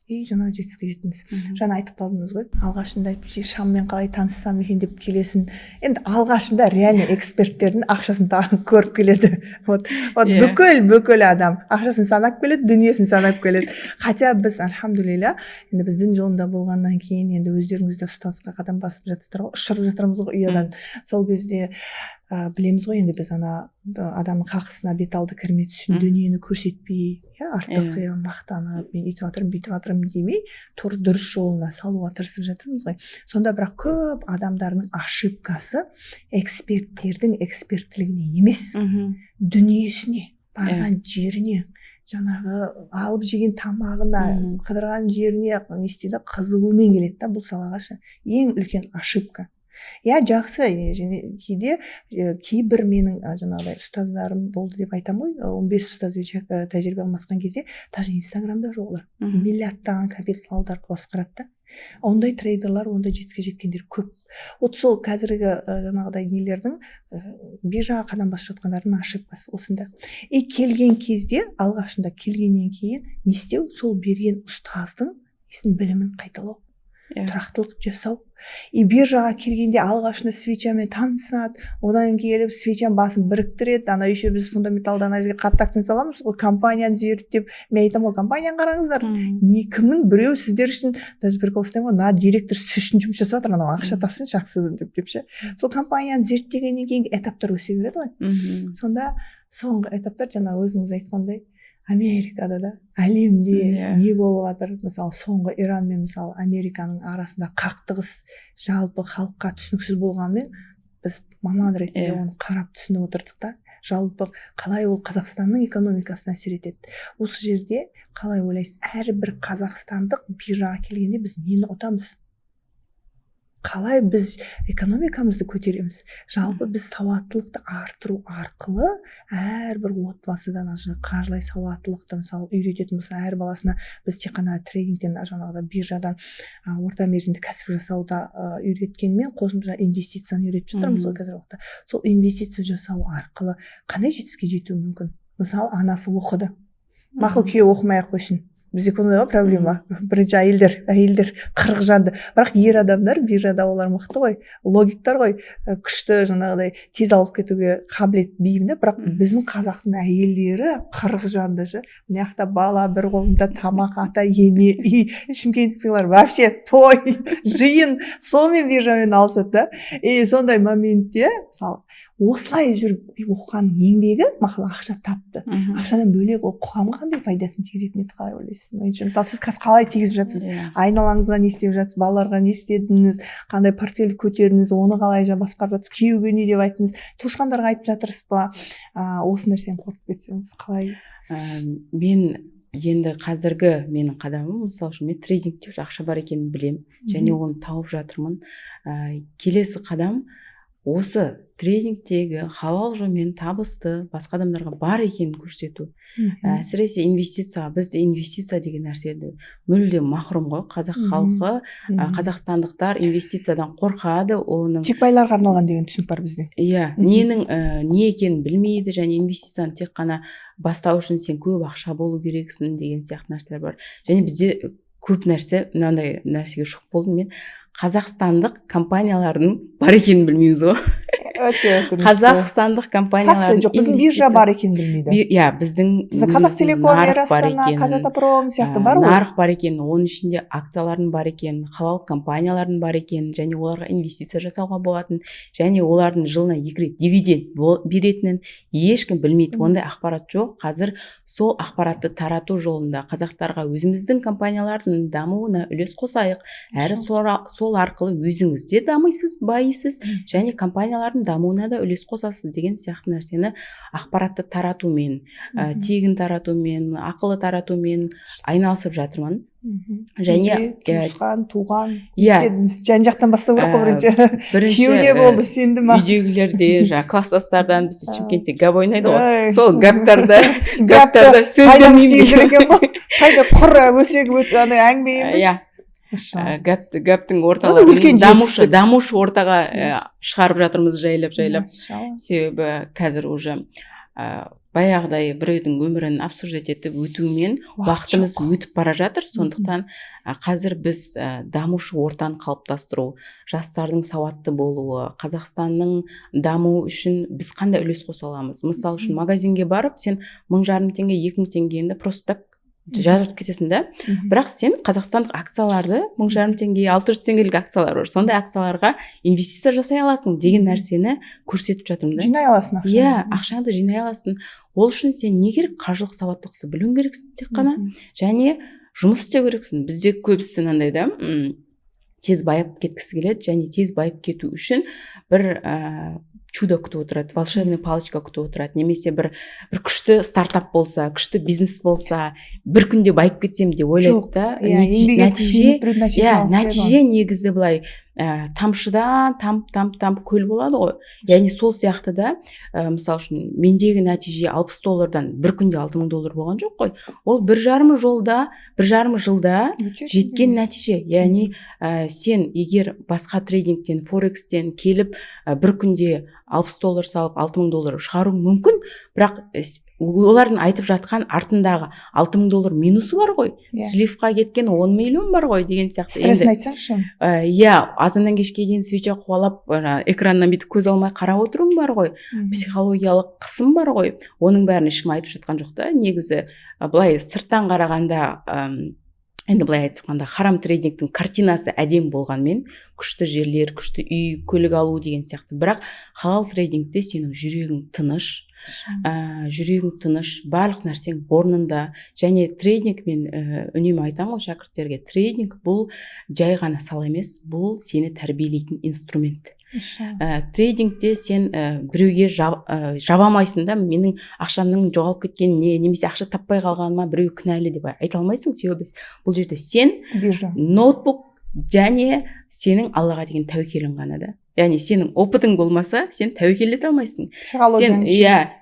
Жаңа жетістікке жеттіңіз. Жаңа айтып қалдыңыз ғой, алғашында шаммен қалай таныссам екен деп келесін. Енді алғашында реально эксперттердің ақшасын көріп келеді. Бүкіл адам ақшасын санап келеді, дүниесін санап келеді. Хотя біз, альхамдулилля, енді біз дін жолында болғаннан кейін енді өздеріңізде ұстазға қадам басып жатсыздар ғой, ұшырып жатырмыз ғой ұядан. Сол кезде білеміз ғой енді біз адамның хақысына бет алды кірмес үшін дүниені көрсетпей, артық мақтанып, мен үйтіп жатырмын, бүйтіп жатырмын демей, дұрыс жолына салуға тырысып жатырмыз ғой. Сонда бірақ көп адамдардың ошибкасы эксперттердің эксперттілігіне емес, дүниесіне, барған жеріне, жаңағы алып жеген тамағына, қыдырған жеріне не істейді, қызығумен келеді да бұл салаға. Ең үлкен ошибка. Жақсы, және кейде кейбір менің жаңағыдай ұстаздарым болды деп айтамын ғой, 15 ұстазбен тәжірибе алмасқан кезде даже инстаграмда жоқ олар, миллиардтаған капиталдарды басқарады да. Ондай трейдерлар, ондай жетіске жеткендер көп. Сол қазіргі жаңағыдай нелердің биржаға қадам басып жатқандардың ошибкасы осында. Келген кезде, алғашында келгеннен кейін не істеу? Сол берген ұстаздың білімін қайталау, тұрақтылық жасау. Биржаға келгенде алғашында свечамен танысады, одан келіп свечаның басын біріктіреді, еще біз фундаменталды анализге қатты акцент саламыз ғой, компанияны зерттеп, мен айтамын ғой, компанияны қараңыздар, кімнің біреу сіздер үшін, даже бір қол ғой, директор сіз үшін жұмыс жасап жатыр, ақша тапсын жақсы деп ше. Сол компанияны зерттегеннен кейінгі этаптар өсе береді ғой. Сонда соңғы этаптар жаңа өзіңіз айтқандай Америкада да, әлемде не болып жатыр, мысалы соңғы Иран мен мысалы Американың арасында қақтығыс жалпы халыққа түсініксіз болғанмен, біз маман ретінде оны қарап түсініп отырдық та, жалпы қалай ол Қазақстанның экономикасына әсер етеді. Осы жерде қалай ойлайсыз, әрбір қазақстандық биржаға келгенде біз нені ұтамыз? Қалай біз экономикамызды көтереміз? Жалпы біз сауаттылықты арттыру арқылы әрбір отбасыдан қаржылай сауаттылықты мысалы үйрететін болса, әр баласына біз тек қана трейдингтен, жаңағыда биржадан орта мерзімді кәсіп жасауда үйреткенмен қосымша инвестицияны үйретіп жатырмыз ғой қазіргі уақытта. Сол инвестиция жасау арқылы қандай жетістікке жету мүмкін? Мысалы, анасы оқыды. Мақұл, күйеуі оқымай-ақ қойсын. Бізде көңілға проблема. Бірінші әйелдер 40 жанды. Бірақ ер адамдар биржада олар мықты ғой, логиктар ғой, күшті жаңағыдай тез алып кетуге қабілет бейімді. Бірақ біздің қазақтың әйелдері 40 жанды ше. Мына жақта бала, бір қолында тамақ, ата, ене, үй, шымкенттікілер вообще той, жиын, сонымен биржамен алысады да. Сондай моментте, мысалы, осылай жүріп оқыған еңбегі мақұл ақша тапты. Ақшадан бөлек ол қоғамға қандай пайдасын тигізетін еді, қалай ойлайсыз? Мысалы, сіз қалай тигізіп жатсыз? Айналаңызға не істеп жатсыз? Балаларға не істедіңіз? Қандай портфель көтердіңіз? Оны қалай басқарып жатсыз? Күйеуге не деп айттыңыз? Туысқандарға айтып жатырсыз ба? Осы нәрсені қорқып кетсеңіз қалай? Мен енді қазіргі менің қадамым, мысалы үшін мен трейдингте ақша бар екенін білем, және оны тауып жатырмын. Келесі қадам осы трейдингтегі халал жолмен табысты басқа адамдарға бар екенін көрсету. Әсіресе инвестиция, бізде инвестиция деген нәрседе мүлде махрұм ғой. Қазақ халқы, қазақстандықтар инвестициядан қорқады, оның тек байларға арналған деген түсінік бар бізде. Ненің не екенін білмейді, және инвестицияны тек қана бастау үшін сен көп ақша болу керексің деген сияқты нәрселер бар. Және бізде көп нәрсе, мынандай нәрсеге шок болдым мен. Қазақстандық компаниялардың бар екенін білмейміз ғой. Қазақстандық компаниялардың жоқ, біздің биржа бар екенін білмейді. Біздің Қазақтелеком, Астана, Казатопром сияқты бар ғой. Нарық бар екенін, оның ішінде акциялардың бар екенін, халал компаниялардың бар екенін, және оларға инвестиция жасауға болатын, және олардың жылына 2 рет дивиденд беретінін ешкім білмейді. Ондай ақпарат жоқ. Қазір сол ақпаратты тарату жолында қазақтарға өзіміздің компаниялардың дамуына үлес қосайық. Әрі сол арқылы өзіңіз де дамисыз, байисыз, және компаниялардың дамуына да үлес қосасыз деген сияқты нәрсені ақпаратты таратумен, тегін таратумен, ақылы таратумен айналысып жатырмын. Және туған жан-жақтан бастау керек қой бірінші. Күйеуде болды, сенді ма? Үйдегілерде, класстастардан, бізде Шымкентте гап ойнайды ғой. Сол гаптарда сөздермен қайда құр өсек әңгіме емес. Гаптың орталарын дамушы ортаға шығарып жатырмыз жайлап. Себебі қазір уже баяғыдай біреудің өмірін обсуждать етіп өтумен уақытымыз өтіп бара жатыр. Сондықтан қазір біз дамушы ортаны қалыптастыру, жастардың сауатты болуы, Қазақстанның дамуы үшін біз қандай үлес қоса аламыз? Мысалы үшін магазинге барып, сен 1500 теңге, 2000 теңгені просто жаратып кетесің да. Бірақ сен қазақстандық акцияларды 1500 теңге 600 теңгелік акциялар бар, сондай акцияларға инвестиция жасай аласың деген нәрсені көрсетіп жатырмын да. Жинай аласың ақшаңды. Иә, ақшаңды жинай аласың. Ол үшін сен не керек? Қаржылық сауаттылықты білуің керексің тек қана, және жұмыс істеу керексің. Бізде көбісі мынандай да, тез байып кеткісі келеді, және тез байып кету үшін бір чудо күтіп отырады, волшебный палочка күтіп отырады, немесе бір күшті стартап болса, күшті бизнес болса, бір күнде байып кетсем деп ойлайды да. Нәтиже негізі былай тамшыдан тамп көл болады ғой. Яғни сол сияқты да, мысалы үшін мендегі нәтиже $60 бір күнде $6000 болған жоқ қой. Ол 1,5 жылда жеткен нәтиже. Яғни сен егер басқа трейдингтен, форекстен келіп бір күнде $60 салып $6000 шығаруың мүмкін, бірақ олардың айтып жатқан артындағы $6000 минусы бар ғой. Сливқа кеткен 10 миллион бар ғой деген сияқты. Стресін айтсаңшы. Иә, азаннан кешке дейін свеча қуалап экраннан бүйтіп көз алмай қарап отыруың бар ғой. Психологиялық қысым бар ғой. Оның бәрін ешкім айтып жатқан жоқ та. Негізі былай сырттан қарағанда енді былай айтқанда харам трейдингтің картинасы әдем болғанмен, күшті жерлер, күшті үй, көлік алу деген сияқты. Бірақ халал трейдингте сенің жүрегің тыныш, барлық нәрсең орнында. Және трейдинг, мен үнемі айтамын ғой шәкірттерге, трейдинг бұл жай ғана сала емес, бұл сені тәрбиелейтін инструмент. Трейдингте сен біреуге жабамайсың да, менің ақшамның жоғалып кеткеніне, немесе ақша таппай қалғаныма біреу кінәлі деп айта алмайсың. Себебі бұл жерде сен ноутбук және сенің Аллаға деген тәуекелің ғана да. Яғни сенің опытың болмаса, сен тәуекел ете алмайсың. Сен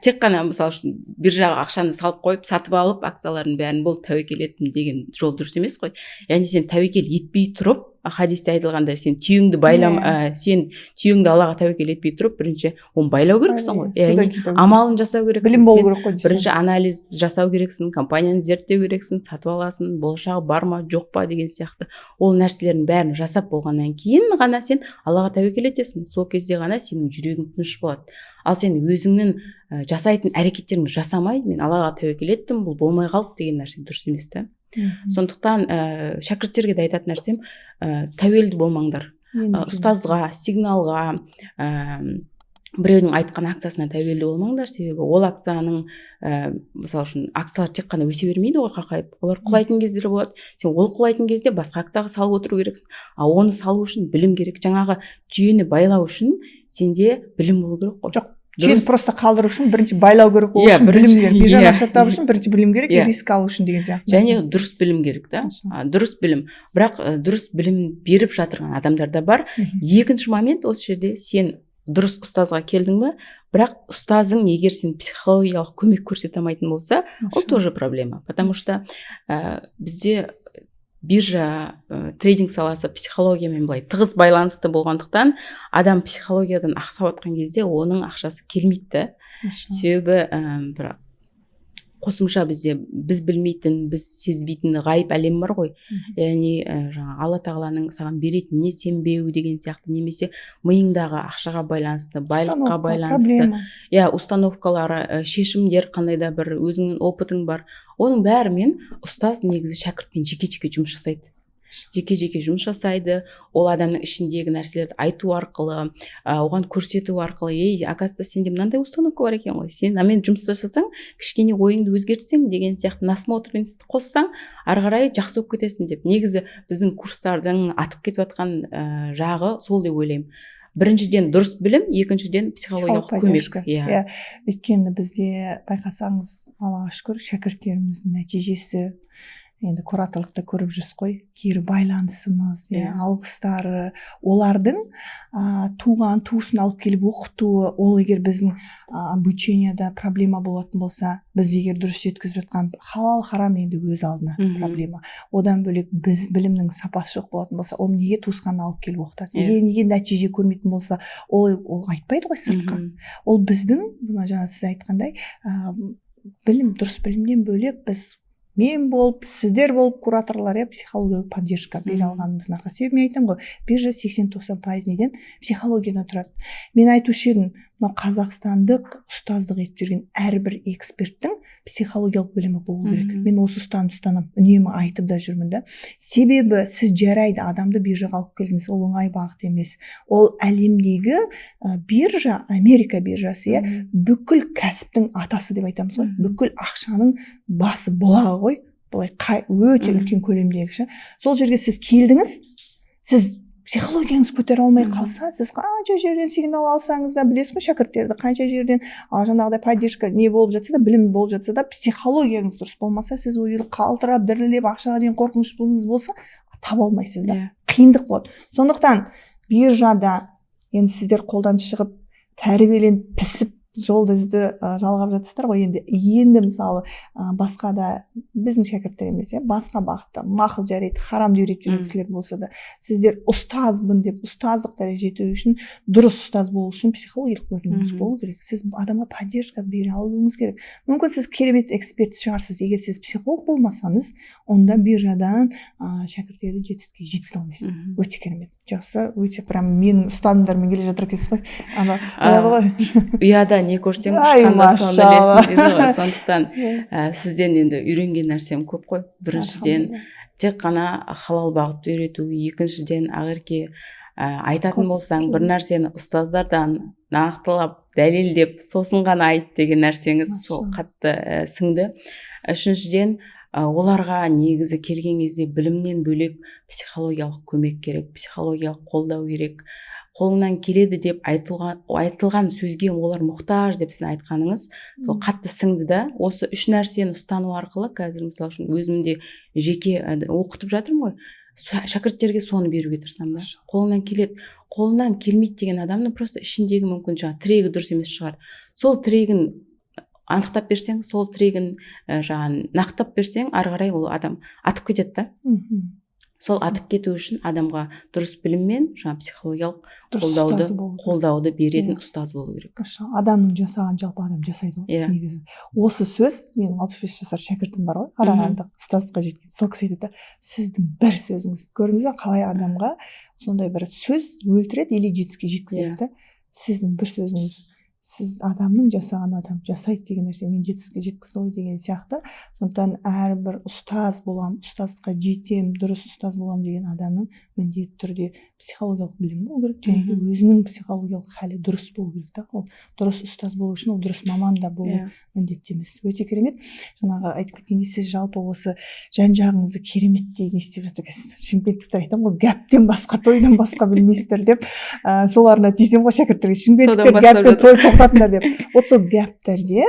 тек қана мысалы үшін биржаға ақшаны салып қойып, сатып алып, акциялардың бәрін бол тәуекел еттім деген жол дұрыс емес қой. Яғни сен тәуекел етпей тұрып, хадисте айтылғандай, сен түйеңді Аллаға тәуекел етпей тұрып, бірінші оны байлау керексің ғой. Яғни амалын жасау керексің. Білім болу керек қой. Бірінші анализ жасау керексің, компанияны зерттеу керексің, сатып аласың, болашағы бар ма, жоқ па деген сияқты. Ол нәрселердің бәрін жасап болғаннан кейін ғана сен Аллаға тәуекел етесің. Сол кезде ғана сенің жүрегің тыныш болады. Ал сен өзіңнің жасайтын әрекеттеріңді жасамай, мен Аллаға тәуекел еттім, бұл болмай қалды деген нәрсе дұрыс емес та. Сондықтан шәкірттерге де айтатын нәрсем, тәуелді болмаңдар. Ұстазға, сигналға, біреудің айтқан акциясына тәуелді болмаңдар. Себебі ол акцияның мысалы үшін акциялар тек қана өсе бермейді ғой қақайып. Олар құлайтын кездері болады. Сен ол құлайтын кезде басқа акцияға салып отыру керексің. Оны салу үшін білім керек. Жаңағы түйені байлау үшін сенде білім болу керек қой. Жоқ, түйені просто қалдыру үшін бірінші байлау керек, ол үшін білім керек. Биржадан ақша табу үшін бірінші білім керек, риск алу үшін деген сияқты. Және дұрыс білім керек та. Дұрыс білім. Бірақ дұрыс білім беріп жатырған адамдар да бар. Екінші момент, осы жерде сен дұрыс ұстазға келдің бе, бірақ ұстазың егер сен психологиялық көмек көрсете алмайтын болса, ол тоже проблема. Потому что бізде биржа, трейдинг саласы психологиямен былай тығыз байланысты болғандықтан, адам психологиядан ақша сауатқан кезде оның ақшасы келмейді. Себебі бір қосымша бізде біз білмейтін, біз сезбейтін ғайып әлем бар ғой. Яғни жаңа Алла тағаланың саған беретініне сенбеу деген сияқты, немесе миыңдағы ақшаға байланысты, байлыққа байланысты, установкалары, шешімдер, қандай да бір өзіңнің опытың бар. Оның бәрімен ұстаз негізі шәкіртпен жеке-жеке жұмыс жасайды. Жеке-жеке жұмыс жасайды. Ол адамның ішіндегі нәрселерді айту арқылы, оған көрсету арқылы, оказывается, сенде мынандай установка бар екен ғой. Сен мен жұмыс жасасаң, кішкене ойыңды өзгертсең деген сияқты насмотр институтты қоссаң, ары қарай жақсы болып кетесің деп. Негізі біздің курстардың атып кетіп жатқан жағы сол деп ойлаймын. Біріншіден дұрыс білім, екіншіден психологиялық көмек. Өйткені бізде байқасаңыз, Аллаға шүкір, шәкірттеріміздің нәтижесі енді кураторлықта көріп жүрсіз ғой, кері байланысымыз, алғыстары, олардың туған туысын алып келіп оқытуы, ол егер біздің обученияда проблема болатын болса, біз егер дұрыс жеткізіп жатқан халал харам енді өз алдына проблема. Одан бөлек біз білімнің сапасы жоқ болатын болса, ол неге туысқанын алып келіп оқытады? Неге нәтиже көрмейтін болса, ол айтпайды ғой сыртқа. Ол біздің, жаңа сіз айтқандай, білім, дұрыс білімнен бөлек біз мен болып, сіздер болып кураторлар психологиялық поддержка бере алғанымыздың арқасы. Себебі мен айтамын ғой, биржа 80-90% неден психологиядан тұрады. Мен айтушы едім, мына қазақстандық ұстаздық етіп жүрген әрбір эксперттің психологиялық білімі болу керек. Мен осы ұстанымды ұстанамын, үнемі айтып да жүрмін да. Себебі сіз жарайды адамды биржаға алып келдіңіз, ол оңай бағыт емес. Ол әлемдегі биржа, Америка биржасы, бүкіл кәсіптің атасы деп айтамыз ғой. Бүкіл ақшаның басы бұлағы ғой. Бұлай өте үлкен көлемдегі. Сол жерге сіз келдіңіз, сіз психологияңыз көтере алмай қалса, сіз қанша жерден сигнал алсаңыз да, білесіз ғой шәкірттерді, қанша жерден жаңағыдай поддержка не болып жатса да, білім болып жатса да, психологияңыз дұрыс болмаса, сіз ол жерде қалтырап, дірілдеп, ақшаға дейін қорқыныштылығыңыз болса, таба алмайсыз да. Қиындық болады. Сондықтан биржада енді сіздер қолдан шығып, тәрбиеленіп, пісіп, жолды ізді жалғап жатсыздар ғой. Енді мысалы басқа да біздің шәкірттер емес, басқа бағытта мақыл жарайды, харамды үйретіп жүрген кісілер болса да, сіздер ұстазбын деп, ұстаздық дәрежеге жету үшін, дұрыс ұстаз болу үшін психологиялық біліміңіз болу керек. Сіз адамға поддержка бере алуыңыз керек. Мүмкін сіз керемет эксперт шығарсыз. Егер сіз психолог болмасаңыз, онда биржадан шәкірттерді жетістікке жеткізе алмайсыз. Өте керемет. Жақсы, өте прям менің ұстанымдарыммен келе жатыр екенсіз ғой. Ұяда не көрсең ұшқанда соны ілесің дейді ғой. Сондықтан сізден енді үйренген нәрсем көп қой. Біріншіден тек қана халал бағытты үйрету, екіншіден ақерке айтатын болсаң бір нәрсені ұстаздардан нақтылап, дәлелдеп, сосын ғана айт деген нәрсеңіз сол қатты сіңді. Үшіншіден оларға негізі келген кезде білімнен бөлек психологиялық көмек керек, психологиялық қолдау керек. Қолыңнан келеді деп айтылған сөзге олар мұқтаж деп сіздің айтқаныңыз сол қатты сіңді да. Осы үш нәрсені ұстану арқылы қазір мысалы үшін өзімде жеке оқытып жатырмын ғой. Шәкірттерге соны беруге тырысамын да. Қолыңнан келеді. Қолынан келмейді деген адамның просто ішіндегі мүмкін тірегі дұрыс емес шығар. Сол тірегін анықтап берсең, сол тірегін нақтап берсең, ары қарай ол адам атып кетеді да. Сол атып кету үшін адамға дұрыс білім мен психологиялық қолдауды беретін ұстаз болу керек. Адамның жасаған жалпы адам жасайды ғой, негізі. Осы сөз, менің 65 жасар шәкіртім бар ғой, қарағандық ұстаздыққа жеткен. Сол кісі айтады, сіздің бір сөзіңіз, көрдіңіз бе қалай адамға сондай бір сөз өлтіреді или жетістікке жеткізеді. Сіздің бір сөзіңіз, сіз адамның жасаған адам жасайды деген нәрсе мен жетістікке жеткізді ғой деген сияқты. Сондықтан әрбір ұстаз болам, ұстаздыққа жетем, дұрыс ұстаз болам деген адамның міндетті түрде психологиялық білімі болу керек, және де өзінің психологиялық халі дұрыс болу керек та. Ол дұрыс ұстаз болу үшін ол дұрыс маман да болу міндетті емес. Өте керемет. Жаңағы айтып кеткендей, сіз жалпы осы жан-жағыңызды кереметтей не істеп жатыр екенсіз. Шымкенттіктер айтамын ғой, гәптен басқа, тойдан басқа білмейсіздер деп. Соларына тиісемін ғой шәкірттерге. Шымкенттіктер гәппен той тоқтатыңдар деп. Вот сол гәптерде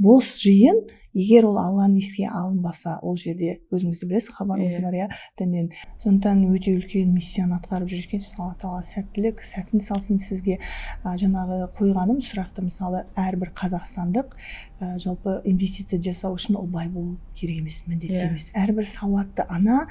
бос жиын, егер ол Алланың еске алынбаса, ол жерде өзіңізді білесіз, хабарыңыз бар діннен. Сондықтан өте үлкен миссияны атқарып жүр екенсіз. Алла тағала сәттілік, сәтін салсын сізге. Жаңағы қойғаным сұрақты, мысалы, әрбір қазақстандық жалпы инвестиция жасау үшін ол бай болу керек емес, міндетті емес. Әрбір сауатты ана,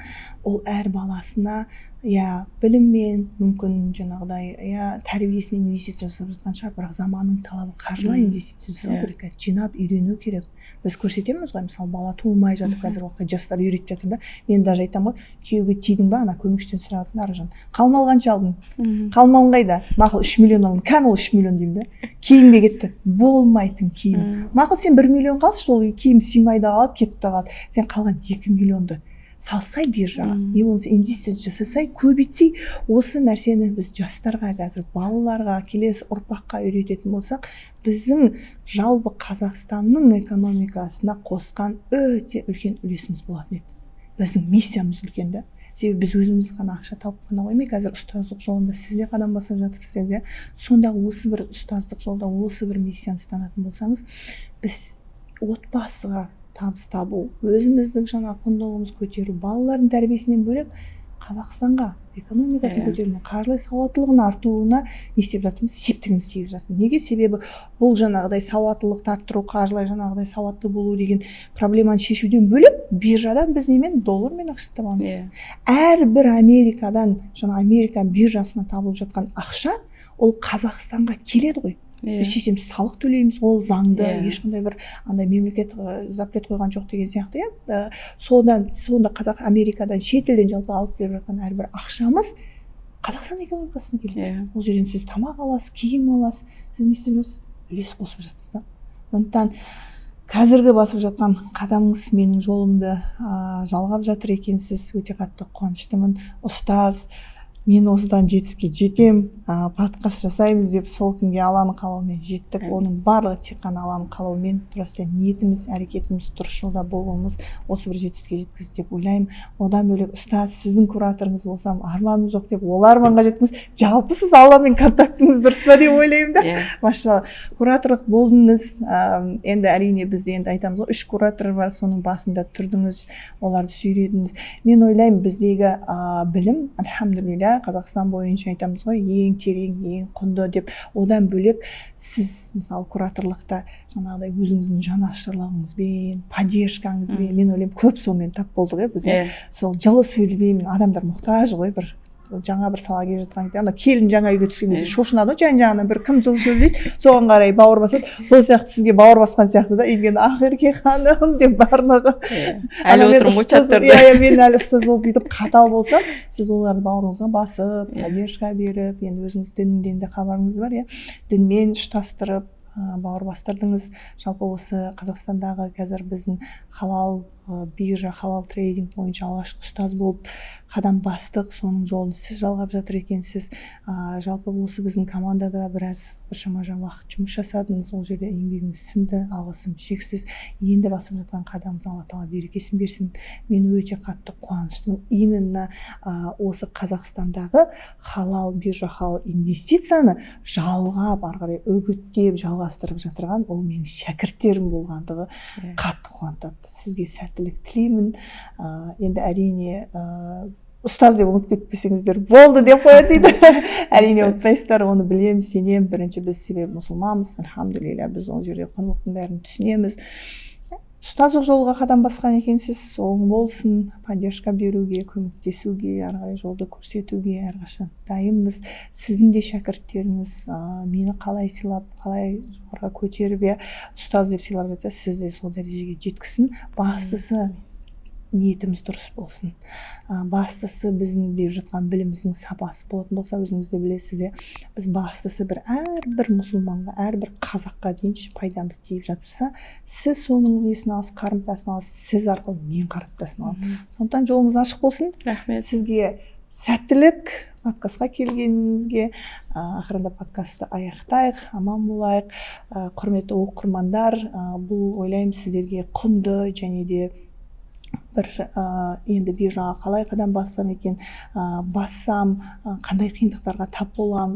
ол әр баласына біліммен, мүмкін жаңағыдай тәрбиесімен инвестиция жасап жатқан шығар, бірақ заманның талабы қаржылай инвестиция жасау керек, жинап үйрену керек. Біз көрсетеміз ғой, мысалы бала туылмай жатып, қазір уақытта жастар үйретіп жатыр да. Мен даже айтамын ғой, күйеуге тидің ба, ана көмекшіден сұрағатын аржан. Қалмал қанша алдың? Қалмалың қайда? Мақұл 3 миллион алдың. Кән ол 3 миллион деймін да. Киімге кетті. Болмайтын киім. Мақұл сен 1 миллион қалшы, сол киім сыймай да қалады, кетіп та қалады. Сен қалған 2 миллионды салсай биржаға, не болмаса инвестиция жасасай, көбейтсей, осы нәрсені біз жастарға, қазір балаларға, келесі ұрпаққа үйрететін болсақ, біздің жалпы Қазақстанның экономикасына қосқан өте үлкен үлесіміз болатын еді. Біздің миссиямыз үлкен да. Себебі біз өзіміз ғана ақша тауып қана қоймай, қазір ұстаздық жолында сіз де қадам басып жатырсыз, сонда осы бір ұстаздық жолда осы бір миссияны ұстанатын болсаңыз, біз отбасыға табыс табу, өзіміздің құндылығымыз көтеру, балалардың тәрбиесінен бөлек Қазақстанға экономикасын көтеруіне, қаржылай сауаттылығын артуына не істеп жатырмыз? Септігіміз тиіп жатыр. Неге? Себебі бұл жаңағыдай сауаттылықты арттыру, қаржылай жаңағыдай сауатты болу деген проблеманы шешуден бөлек, биржадан біз немен? Доллармен ақша табамыз. Әрбір Америкадан, Америка биржасына табылып жатқан ақша, ол Қазақстанға келеді ғой. Біз шешеміз, салық төлейміз, ол заңды, ешқандай бір мемлекет запрет қойған жоқ деген сияқты. Сонда Америкадан, шетелден жалпы алып келіп жатқан әрбір ақшамыз Қазақстан экономикасына келеді. Ол жерден сіз тамақ аласыз, киім аласыз, сіз не істейсіз, үлес қосып жатсыз да. Сондықтан қазіргі басып жатқан қадамыңыз менің жолымды жалғап жатыр екенсіз, өте қатты қуаныштымын. Ұстаз, мен осыдан жетістікке жетем, подкаст жасаймыз деп сол күнге Алланың қалауымен жеттік. Оның барлығы тек қана Алланың қалауымен, просто ниетіміз, әрекетіміз, дұрыс жолда болуымыз осы бір жетістікке жеткізді деп ойлаймын. Одан бөлек ұстаз, сіздің кураторыңыз болсам, арманым жоқ деп, ол арманға жеткіңіз, жалпы сіз Алламен контактыңыз дұрыс па деп ойлаймын да. Машалла, кураторлық болдыңыз. Енді әрине бізде енді айтамыз ғой, 3 куратор бар, соның басында тұрдыңыз, оларды сүйредіңіз. Мен ойлаймын, біздегі білім, альхамдулилля, Қазақстан бойынша айтамыз ғой, ең терең, ең құнды деп. Одан бөлек сіз мысалы кураторлықта жаңағыдай өзіңіздің жанашырлығыңызбен, поддержкаңызбен, мен ойлаймын көп сонымен тап болдық бізде. Сол жылы сөзбен, адамдар мұқтаж ғой, бір жаңа бір салаға келіп жатқан кезде, ана келін жаңа үйге түскен кезде шошынады, жан-жағынан бір кім жылы сөйлейді, соған қарай бауыр басады. Сол сияқты сізге бауыр басқан сияқты да, үйден ақерке ханым деп барлығы. Әлі отырмын ғой чаттарда. Мен әлі ұстаз болып бүйтіп қатал болсам, сіз оларды бауырыңызға басып, поддержка беріп, енді өзіңіз діннен де хабарыңыз бар, дінмен ұштастырып бауыр бастырдыңыз. Жалпы осы Қазақстандағы қазір біздің халал биржа, халал трейдинг бойынша алғашқы ұстаз болып қадам бастық, соның жолын сіз жалғап жатыр екенсіз. Жалпы осы біздің командада біршама уақыт жұмыс жасадыңыз, ол жерде еңбегіңіз сіңді, алғысым шексіз. Енді басып жатқан қадамыңыз Алла тағала берекесін берсін. Мен өте қатты қуаныштымын. Именно осы Қазақстандағы халал биржа, халал инвестицияны жалғап, ары қарай үгіттеп, жалғастырып жатырған ол менің шәкірттерім болғандығы қатты қуантады. Сізге сәттілік тілеймін. Енді әрине ұстаз деп ұмытып кетпесеңіздер болды деп қояды дейді. Әрине ұмытпайсыздар, оны білемін, сенемін. Бірінші біз себебі мұсылманбыз, альхамдулилля, біз ол жерде құндылықтың бәрін түсінеміз. Ұстаздық жолға қадам басқан екенсіз, оң болсын, поддержка беруге, көмектесуге, ары қарай жолды көрсетуге әрқашан дайынбыз. Сіздің де шәкірттеріңіз мені қалай сыйлап, қалай жоғарыға көтеріп, ұстаз деп сыйлап жатса, сіз де сол дәрежеге жеткізсін. Бастысы ниетіміз дұрыс болсын. Бастысы біздің беріп жатқан біліміміздің сапасы болатын болса, өзіңіз де білесіз, біз бастысы әрбір мұсылманға, әрбір қазаққа дейін пайдамыз тиіп жатырса, сіз соның несін аласыз, қарымтасын аласыз, сіз арқылы мен қарымтасын аламын. Сондықтан жолыңыз ашық болсын. Рахмет. Сізге сәттілік, подкастқа келгеніңізге. Ақырында подкастты аяқтайық, аман болайық. Құрметті оқырмандар, бұл ойлаймын сіздерге құнды және де бір енді биржаға қалай қадам бассам екен, бассам қандай қиындықтарға тап болам,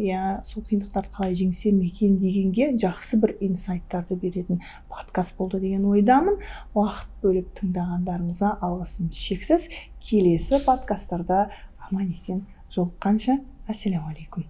сол қиындықтарды қалай жеңсем екен дегенге жақсы бір инсайттарды беретін подкаст болды деген ойдамын. Уақыт бөліп тыңдағандарыңызға алғысым шексіз. Келесі подкасттарда аман есен жолыққанша, ассалауму алейкум.